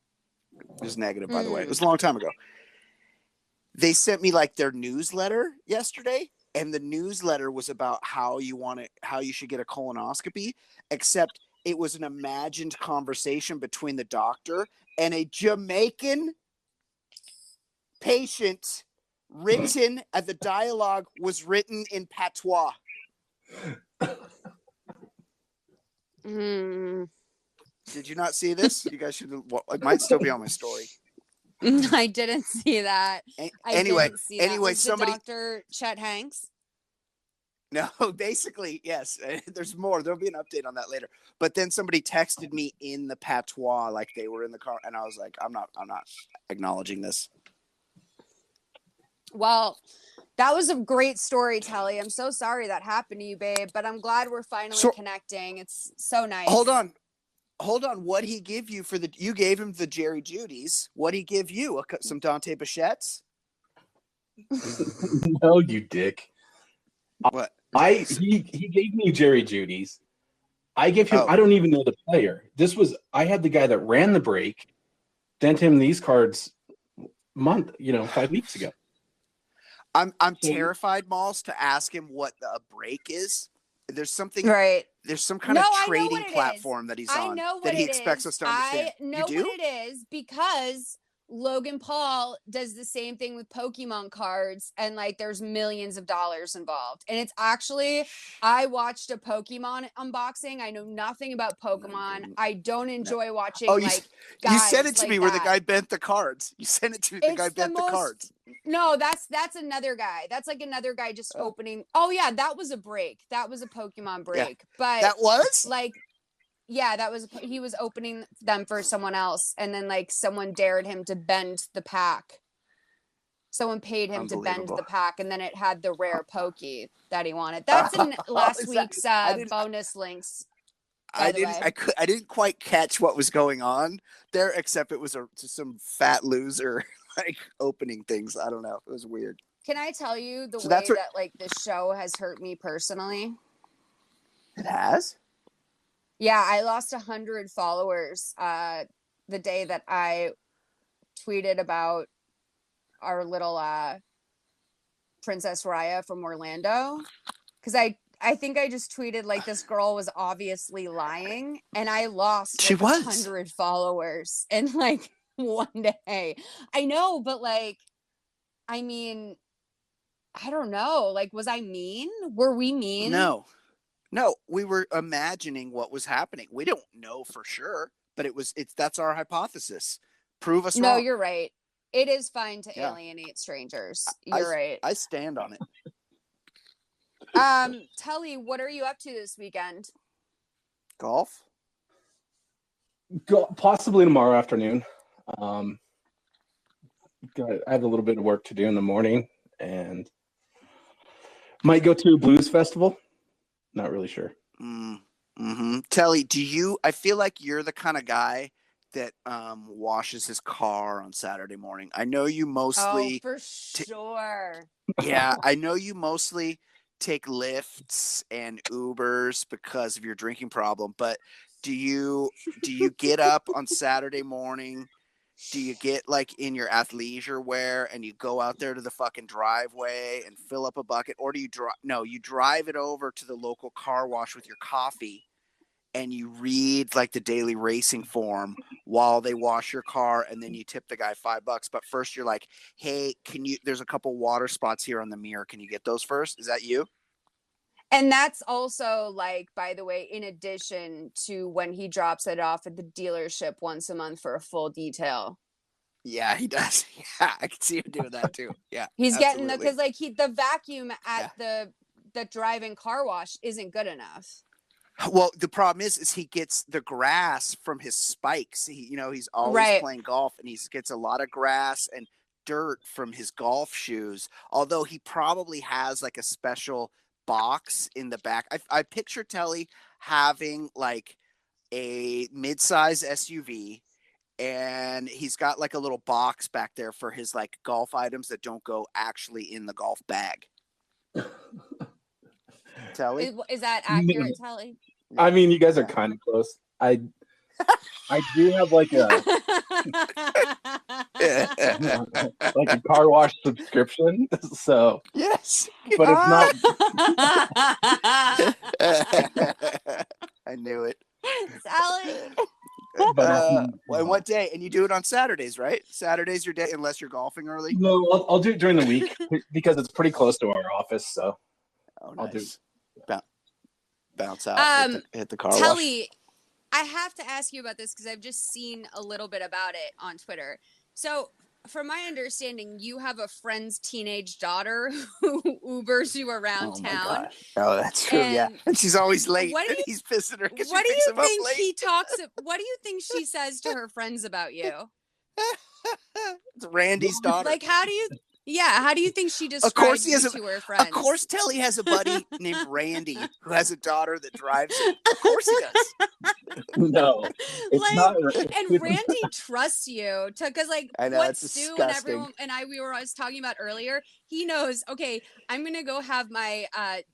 It was negative, by the way. It was a long time ago. They sent me like their newsletter yesterday. And the newsletter was about how you should get a colonoscopy, except it was an imagined conversation between the doctor and a Jamaican patient. Written as the dialogue was written in patois. Mm. Did you not see this? You guys should. It might still be on my story. I didn't see that. Anyway, Was somebody. the Dr. Chet Hanks? No, basically, yes. There's more. There'll be an update on that later. But then somebody texted me in the patois, like they were in the car, and I was like, I'm not acknowledging this. Well, that was a great story, Telly. I'm so sorry that happened to you, babe, but I'm glad we're finally connecting. It's so nice. Hold on. What'd he give you for you gave him the Jerry Judy's. What'd he give you? Some Dante Bichettes? No, you dick. What? He gave me Jerry Judy's. I gave him, I don't even know the player. I had the guy that ran the break, sent him these cards 5 weeks ago. I'm terrified, Malls, to ask him what a break is. There's something right. There's some kind of trading platform that he's on that he expects us to understand. I know what it is because Logan Paul does the same thing with Pokemon cards, and like there's millions of dollars involved. And it's actually, I watched a Pokemon unboxing. I know nothing about Pokemon. I don't enjoy watching guys you sent it to me that. Where the guy bent the cards. You sent it to me. The guy bent the cards. No, that's another guy. That's like another guy just opening. Oh yeah, that was a break. That was a Pokemon break. Yeah. But that was like. Yeah, he was opening them for someone else, and then like someone dared him to bend the pack. Someone paid him to bend the pack, and then it had the rare Pokey that he wanted. That's in last week's bonus links. I didn't quite catch what was going on there, except it was some fat loser like opening things. I don't know. It was weird. Can I tell you the way that like this show has hurt me personally? It has? Yeah, I lost 100 followers the day that I tweeted about our little Princess Raya from Orlando. Because I think I just tweeted like this girl was obviously lying, and I lost 100 followers in like one day. I know, but like, I mean, I don't know. Like, was I mean? Were we mean? No, we were imagining what was happening. We don't know for sure, but that's our hypothesis. Prove us wrong. No, you're right. It is fine to alienate strangers. You're right. I stand on it. Telly, what are you up to this weekend? Golf? Possibly tomorrow afternoon. I have a little bit of work to do in the morning, and might go to a blues festival. Not really sure. Mm-hmm. Telly, I feel like you're the kind of guy that washes his car on Saturday morning. I know you mostly. Oh, for sure. Yeah, I know you mostly take Lyfts and Ubers because of your drinking problem, but do you get up on Saturday morning? Do you get like in your athleisure wear and you go out there to the fucking driveway and fill up a bucket, or do you you drive it over to the local car wash with your coffee and you read like the daily racing form while they wash your car, and then you tip the guy $5. But first you're like, hey, there's a couple water spots here on the mirror. Can you get those first? Is that you? And that's also like, by the way, in addition to when he drops it off at the dealership once a month for a full detail. Yeah, he does. Yeah, I can see him doing that too. Yeah. He's getting because like the vacuum at the drive-in car wash isn't good enough. Well, the problem is he gets the grass from his spikes. He's always playing golf, and he gets a lot of grass and dirt from his golf shoes. Although he probably has like a special box in the back. I picture Telly having like a mid-size SUV, and he's got like a little box back there for his like golf items that don't go actually in the golf bag. Telly? Is that accurate, Telly? I mean, you guys are kind of close. I do have like a like a car wash subscription. So yes, but it's not. I knew it. Sally. And what day? And you do it on Saturdays, right? Saturday's your day, unless you're golfing early. No, I'll do it during the week because it's pretty close to our office. So I'll do bounce out, hit the car Telly, wash. I have to ask you about this because I've just seen a little bit about it on Twitter. So, from my understanding, you have a friend's teenage daughter who Ubers you around town. Oh, that's true. And she's always late. And he's pissing her because she picks him up late. What do you think she says to her friends about you? It's Randy's daughter. Like, how do you think she describes you to her friends? Of course, Telly has a buddy named Randy who has a daughter that drives him. Of course he does. No, it's not. And Randy trusts you because, like, I know, what Stu disgusting. And everyone and I was talking about earlier. He knows. Okay, I'm gonna go have my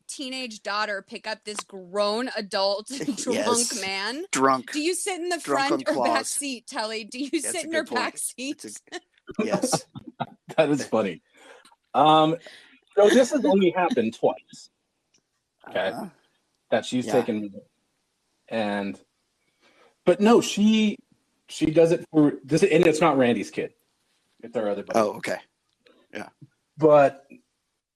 teenage daughter pick up this grown adult drunk man. Drunk. Do you sit in the front or back seat, Telly? Do you sit in her back seat? Yes. That is funny. So this has only happened twice. Okay. That she's taken me. But no, she does it for this, and it's not Randy's kid. It's our other buddy. Oh, okay. Yeah. But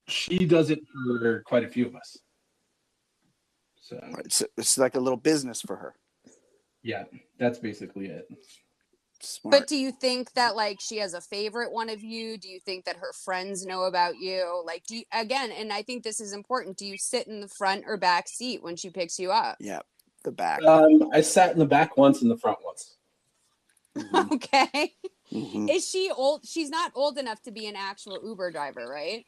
she does it for quite a few of us. So it's like a little business for her. Yeah, that's basically it. Smart. But do you think that, like, she has a favorite one of you? Do you think that her friends know about you? Like, and I think this is important. Do you sit in the front or back seat when she picks you up? Yeah, the back. I sat in the back once and the front once. Mm-hmm. Okay. Mm-hmm. Is she old? She's not old enough to be an actual Uber driver, right?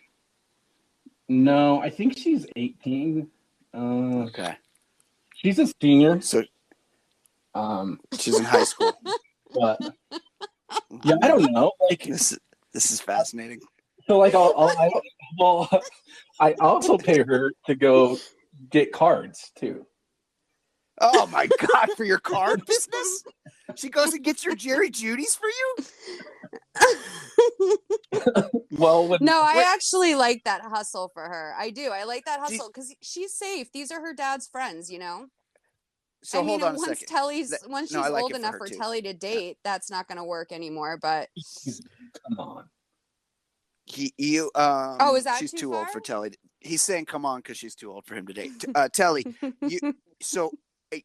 No, I think she's 18. Okay. She's a senior. So she's in high school. But yeah, I don't know. Like this is fascinating. So like I also pay her to go get cards too. Oh my God, for your card business? She goes and gets your Jerry Judy's for you? I actually like that hustle for her. I do. I like that hustle because she's safe. These are her dad's friends, you know? So hold on a second. Once she's old enough for Telly to date, that's not going to work anymore. But come on, is that she's too far? old for Telly? He's saying, "Come on," because she's too old for him to date. Telly,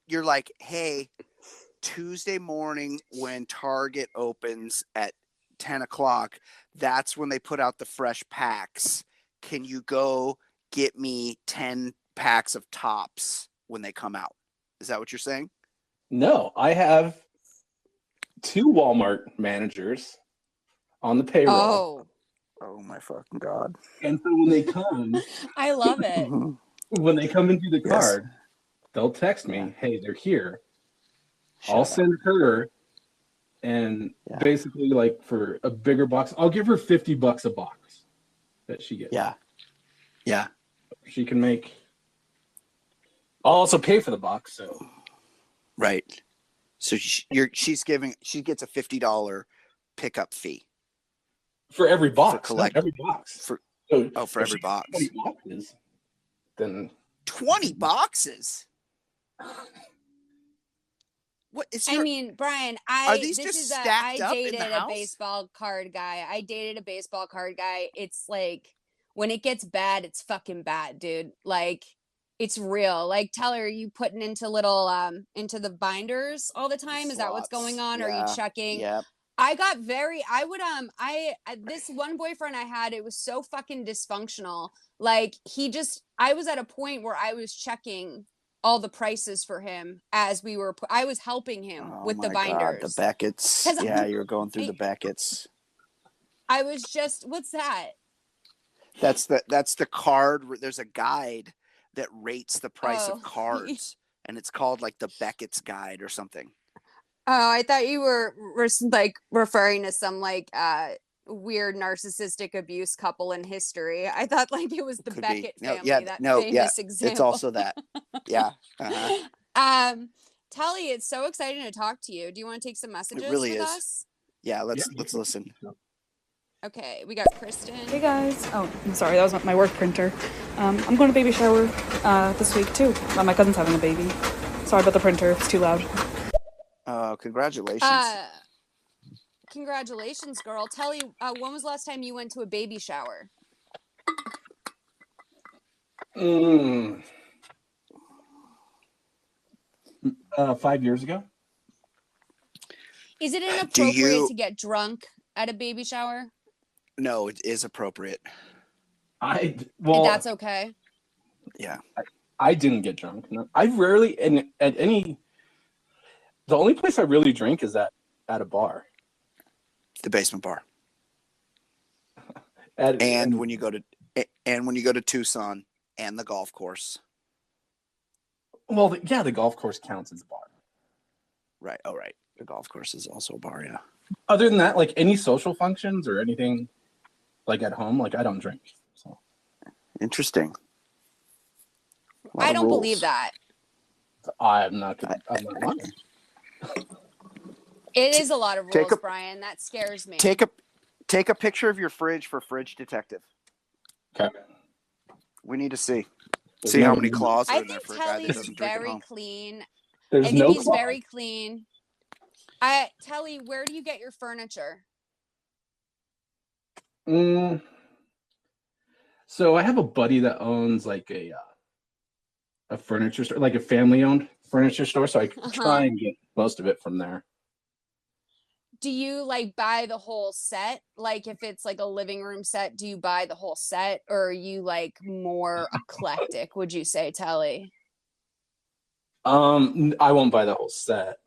you're like, hey, Tuesday morning when Target opens at 10:00, that's when they put out the fresh packs. Can you go get me 10 packs of tops when they come out? Is that what you're saying? No, I have 2 Walmart managers on the payroll. Oh my fucking God. And so when they come, I love it. When they come into the card, they'll text me, hey, they're here. I'll send her, and basically, like, for a bigger box, I'll give her $50 a box that she gets. Yeah. She can make. I'll also pay for the box, so. Right. So she gets a $50 pickup fee for every box. For every box. For every box. 20 boxes, then 20 boxes. What is? I mean, Brian, are these just stacked up in the house? I dated a baseball card guy. It's like when it gets bad, it's fucking bad, dude. Like. It's real. Like, tell her, are you putting into little into the binders all the time? Is that what's going on? Are you checking? Yep. This one boyfriend I had, it was so fucking dysfunctional. Like, I was at a point where I was checking all the prices for him as I was helping him with the binders. God, the Becketts. Yeah, you were going through the Becketts. I was just, what's that? That's the card. There's a guide that rates the price of cards, and it's called like the Becketts guide or something. Oh, I thought you were like referring to some like weird narcissistic abuse couple in history. I thought like it was the Beckett family. Famous example. It's also that. Yeah. Uh-huh. Telly, it's so exciting to talk to you. Do you want to take some messages with us? Yeah, let's listen. Okay, we got Kristen. Hey guys. Oh, I'm sorry, that was my work printer. I'm going to baby shower this week too. My cousin's having a baby. Sorry about the printer. It's too loud. Congratulations. Congratulations, girl. Telly, when was the last time you went to a baby shower? 5 years ago. Is it inappropriate to get drunk at a baby shower? No, it is appropriate. That's okay. Yeah. I didn't get drunk. No. I rarely, the only place I really drink is at a bar. The basement bar. And when you go to Tucson and the golf course. Well, the golf course counts as a bar. Right. Oh, right. The golf course is also a bar, yeah. Other than that, like any social functions or anything like at home, like I don't drink. So interesting. I don't believe that. I'm not lying. It is a lot of rules, Brian. That scares me. Take a picture of your fridge for Fridge Detective. Okay. We need to see how many claws are in there for a guy that Telly's doesn't drink at home. very clean. There's no he's claws. very clean. Telly, where do you get your furniture? So I have a buddy that owns like a furniture store, like a family-owned furniture store. So I try and get most of it from there. Do you like buy the whole set? Like if it's like a living room set, do you buy the whole set, or are you like more eclectic? Would you say, Telly? I won't buy the whole set.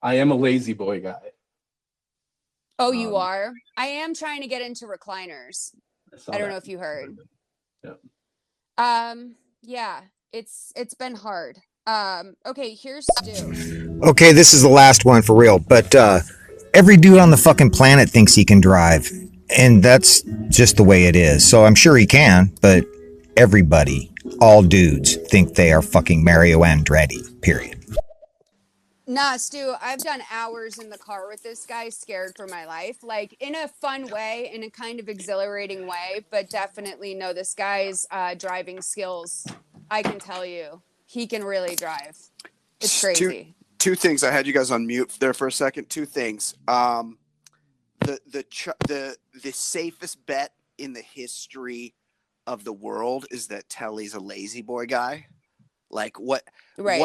I am a lazy boy guy. Oh, you are? I am trying to get into recliners. I don't know if you heard. Yeah. Yeah, it's been hard. Okay, here's Stu. Okay, this is the last one for real, but every dude on the fucking planet thinks he can drive, and that's just the way it is. So I'm sure he can, but everybody, all dudes, think they are fucking Mario Andretti, period. Nah, Stu, I've done hours in the car with this guy, scared for my life, like in a fun way, in a kind of exhilarating way, but definitely know this guy's driving skills. I can tell you, he can really drive. It's crazy. Two things. I had you guys on mute there for a second. Two things. The safest bet in the history of the world is that Telly's a lazy boy guy. Like what? Right.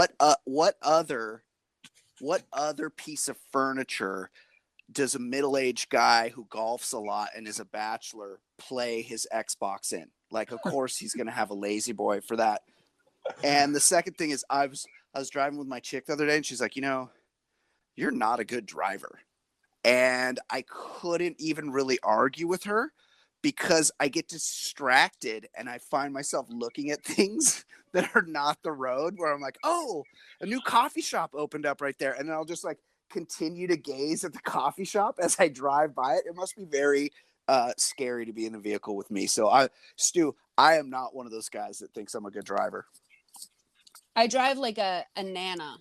What other piece of furniture does a middle-aged guy who golfs a lot and is a bachelor play his Xbox in? Like, of course, he's going to have a lazy boy for that. And the second thing is I was driving with my chick the other day, and she's like, you're not a good driver. And I couldn't even really argue with her because I get distracted and I find myself looking at things that are not the road, where I'm like, oh, a new coffee shop opened up right there. And then I'll just like continue to gaze at the coffee shop as I drive by it. It must be very scary to be in a vehicle with me. So Stu, I am not one of those guys that thinks I'm a good driver. I drive like a nana.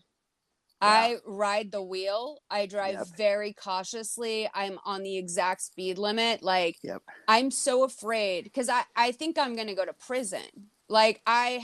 Yeah. I ride the wheel. I drive very cautiously. I'm on the exact speed limit. Like, I'm so afraid because I think I'm going to go to prison. Like I'm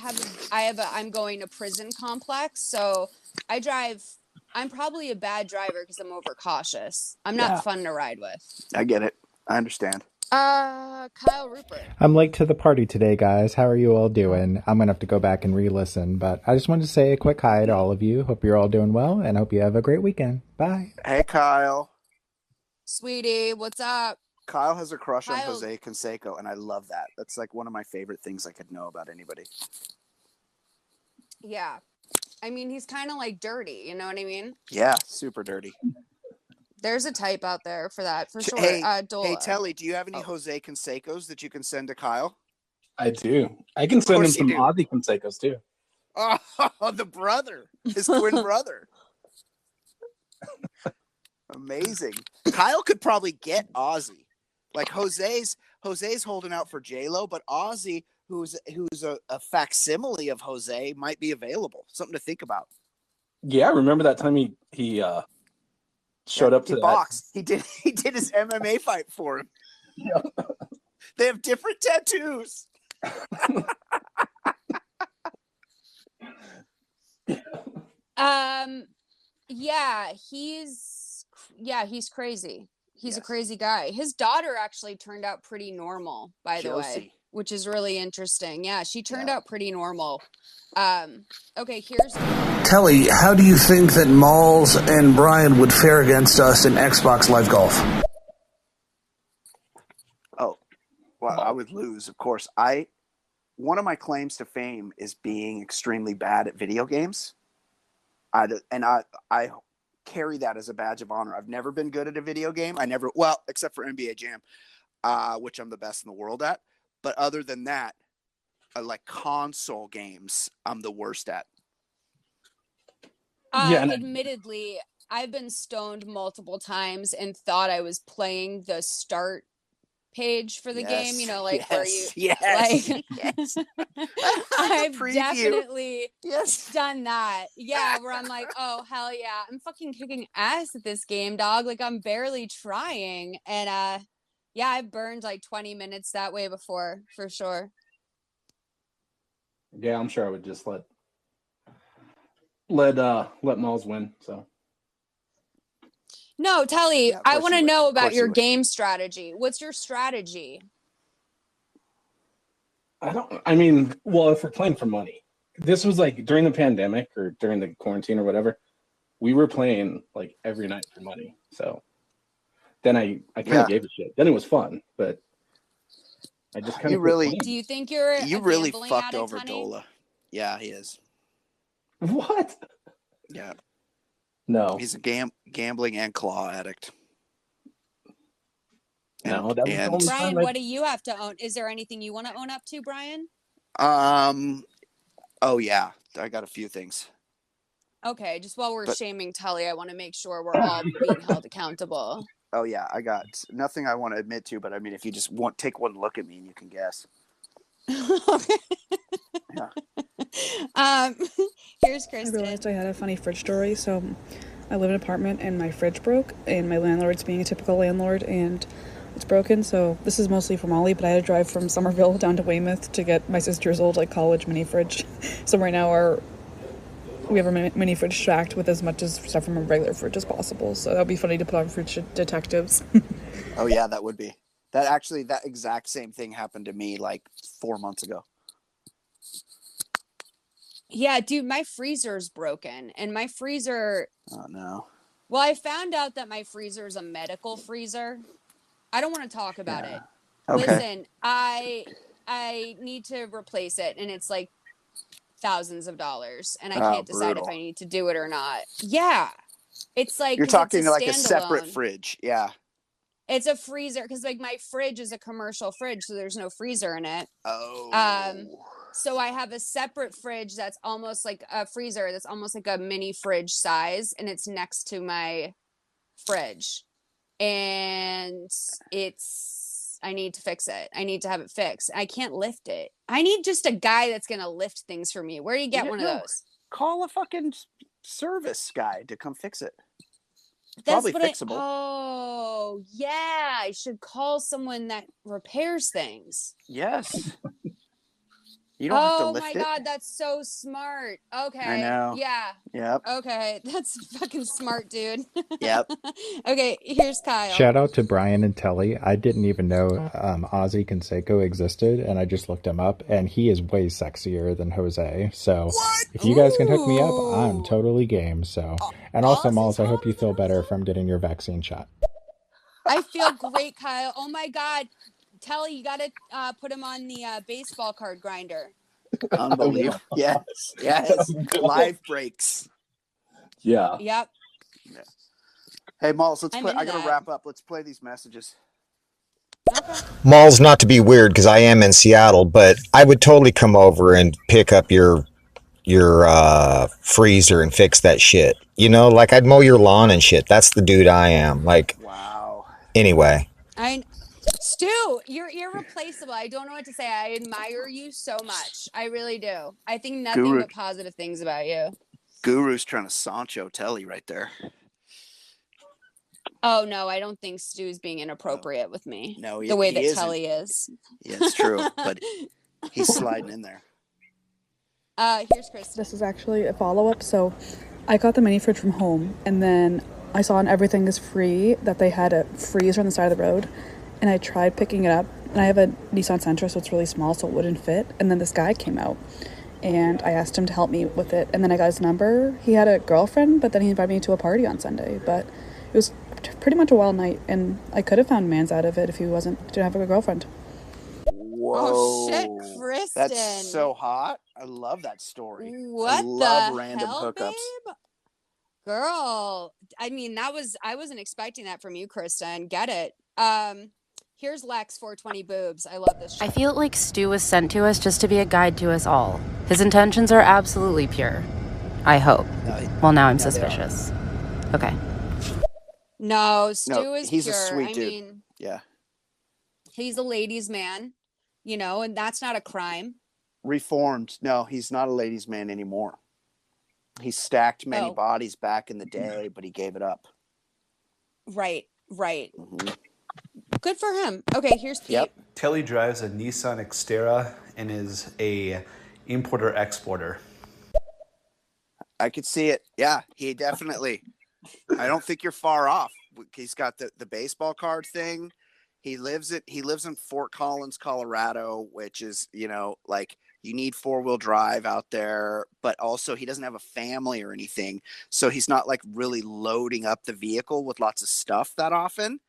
going to prison complex. So I'm probably a bad driver because I'm overcautious. I'm not fun to ride with. I get it. I understand. Kyle Rupert. I'm late to the party today, guys. How are you all doing? I'm going to have to go back and re-listen, but I just wanted to say a quick hi to all of you. Hope you're all doing well, and hope you have a great weekend. Bye. Hey, Kyle. Sweetie, what's up? Kyle has a crush on Jose Canseco, and I love that. That's like one of my favorite things I could know about anybody. Yeah. I mean, he's kind of like dirty, you know what I mean? Yeah, super dirty. There's a type out there for that, for sure. Hey, Telly, do you have any Jose Cansecos that you can send to Kyle? I do. I can send him some Ozzy Cansecos too. Oh, the brother, his twin brother. Amazing. Kyle could probably get Ozzy. Like Jose's holding out for J-Lo, but Ozzy, who's a facsimile of Jose, might be available. Something to think about. Yeah, remember that time he showed up to box. He did his MMA fight for him. Yeah. They have different tattoos. Yeah, he's crazy. He's a Yes. crazy guy. His daughter actually turned out pretty normal, by the way, Josie. which is really interesting. Yeah, she turned Yeah. out pretty normal. Okay, here's Telly, how do you think that Malls and Brian would fare against us in Xbox Live Golf? Oh, well, I would lose, of course. One of my claims to fame is being extremely bad at video games. I carry that as a badge of honor. I've never been good at a video game. Except for NBA Jam, which I'm the best in the world at. But other than that, like console games, I'm the worst at. admittedly, I've been stoned multiple times and thought I was playing the start page for the game, you know, like where you I've definitely done that. Yeah, where I'm like, oh hell yeah, I'm fucking kicking ass at this game, dog. Like I'm barely trying. And yeah, I've burned like 20 minutes that way before, for sure. Yeah, I'm sure I would just let Malls win. So no, Telly, I want to know about your game strategy. What's your strategy? If we're playing for money, this was like during the pandemic or during the quarantine or whatever, we were playing like every night for money. So then I kind of gave a shit. Then it was fun, but I just kind of do you think you really fucked over Dola? Yeah, he is. What? Yeah. No. He's a gambling and claw addict. No, that was the only Brian, what do you have to own? Is there anything you want to own up to, Brian? Oh yeah, I got a few things. Okay, just while we're shaming Telly, I want to make sure we're all being held accountable. Oh yeah, I got nothing I want to admit to, but I mean, if you just take one look at me and you can guess. Yeah. Here's Kristen. I realized I had a funny fridge story. So I live in an apartment and my fridge broke, and my landlord's being a typical landlord and it's broken. So this is mostly for Molly, but I had to drive from Somerville down to Weymouth to get my sister's old college mini fridge. So right now we have our mini fridge stacked with as much as stuff from a regular fridge as possible. So that would be funny to put on Fridge Detectives. Oh yeah, that would be. That exact same thing happened to me like 4 months ago. Yeah, dude, my freezer's broken, and my freezer. Oh no. Well, I found out that my freezer is a medical freezer. I don't want to talk about it. Okay. Listen, I need to replace it, and it's like thousands of dollars, and I can't decide if I need to do it or not. Yeah, it's like you're talking like a separate fridge. Yeah, it's a freezer because like my fridge is a commercial fridge, so there's no freezer in it. Oh. So I have a separate fridge that's almost like a freezer that's almost like a mini fridge size, and it's next to my fridge. And I need to fix it. I need to have it fixed. I can't lift it. I need just a guy that's going to lift things for me. Where do you get one of those? Call a fucking service guy to come fix it. It's probably fixable. Oh, yeah. I should call someone that repairs things. Yes. You don't have to lift it. Oh my God, that's so smart. Okay. I know. Yeah. Yep. Okay, that's fucking smart, dude. Yep. Okay, here's Kyle. Shout out to Brian and Telly. I didn't even know Ozzy Canseco existed, and I just looked him up, and he is way sexier than Jose. So if you guys can hook me up, I'm totally game. So, and also, Malls, I hope you feel better from getting your vaccine shot. I feel great, Kyle. Oh my God. Telly, you got to put him on the baseball card grinder. Unbelievable. Yes. Live breaks. Yeah. Yep. Yeah. Hey, Malls, let's play. I got to wrap up. Let's play these messages. Okay. Malls, not to be weird because I am in Seattle, but I would totally come over and pick up your freezer and fix that shit. You know, like I'd mow your lawn and shit. That's the dude I am. Like, wow. Anyway. Stu, you're irreplaceable. I don't know what to say. I admire you so much. I really do. I think nothing but positive things about you. Guru's trying to Sancho Telly right there. Oh, no, I don't think Stu's being inappropriate with me. No, the way that Telly is. Yeah, it's true, but he's sliding in there. Here's Kristen. This is actually a follow-up. So I got the mini fridge from home, and then I saw on Everything is Free that they had a freezer on the side of the road, and I tried picking it up, and I have a Nissan Sentra, so it's really small, so it wouldn't fit, and then this guy came out, and I asked him to help me with it, and then I got his number. He had a girlfriend, but then he invited me to a party on Sunday, but it was pretty much a wild night, and I could have found mans out of it if he didn't have a girlfriend. Whoa. Oh shit, Kristen. That's so hot. I love that story. What I love the random hell, hookups. babe? Girl, I mean, I wasn't expecting that from you, Kristen. Get it. Here's Lex 420 boobs. I love this shit. I feel like Stu was sent to us just to be a guide to us all. His intentions are absolutely pure. I hope. Well, now I'm suspicious. Okay. No, Stu is he's pure. a sweet I dude. mean, yeah. He's a ladies' man, you know, and that's not a crime. Reformed. No, he's not a ladies' man anymore. He stacked many bodies back in the day, but he gave it up. Right. Mm-hmm. Good for him. Okay, here's Pete. Yep. Telly drives a Nissan Xterra and is a importer-exporter. I could see it. Yeah, he definitely. I don't think you're far off. He's got the baseball card thing. He lives in Fort Collins, Colorado, which is, you know, like you need 4-wheel drive out there, but also he doesn't have a family or anything. So he's not like really loading up the vehicle with lots of stuff that often,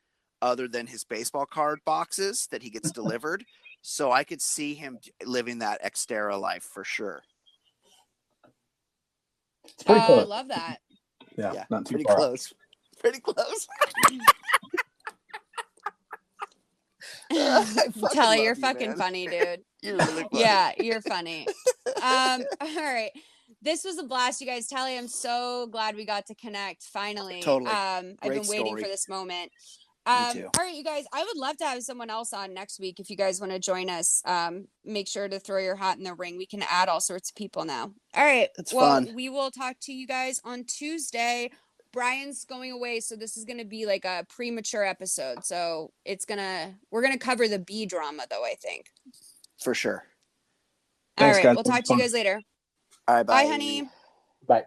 other than his baseball card boxes that he gets delivered. So I could see him living that Xterra life for sure. It's pretty close. I love that. Yeah, not too pretty far close. Pretty close. Telly, you're fucking man. funny, dude. You're really funny. Yeah, you're funny. All right. This was a blast, you guys. Telly, I'm so glad we got to connect finally. Totally. I've been waiting for this moment. Me too. All right, you guys, I would love to have someone else on next week if you guys want to join us. Make sure to throw your hat in the ring. We can add all sorts of people now. All right. That's fun. We will talk to you guys on Tuesday. Brian's going away, so this is going to be like a premature episode. So we're going to cover the B drama though, I think. For sure. All Thanks, right. guys. We'll talk to you guys later. All right, bye. Bye, honey. Bye.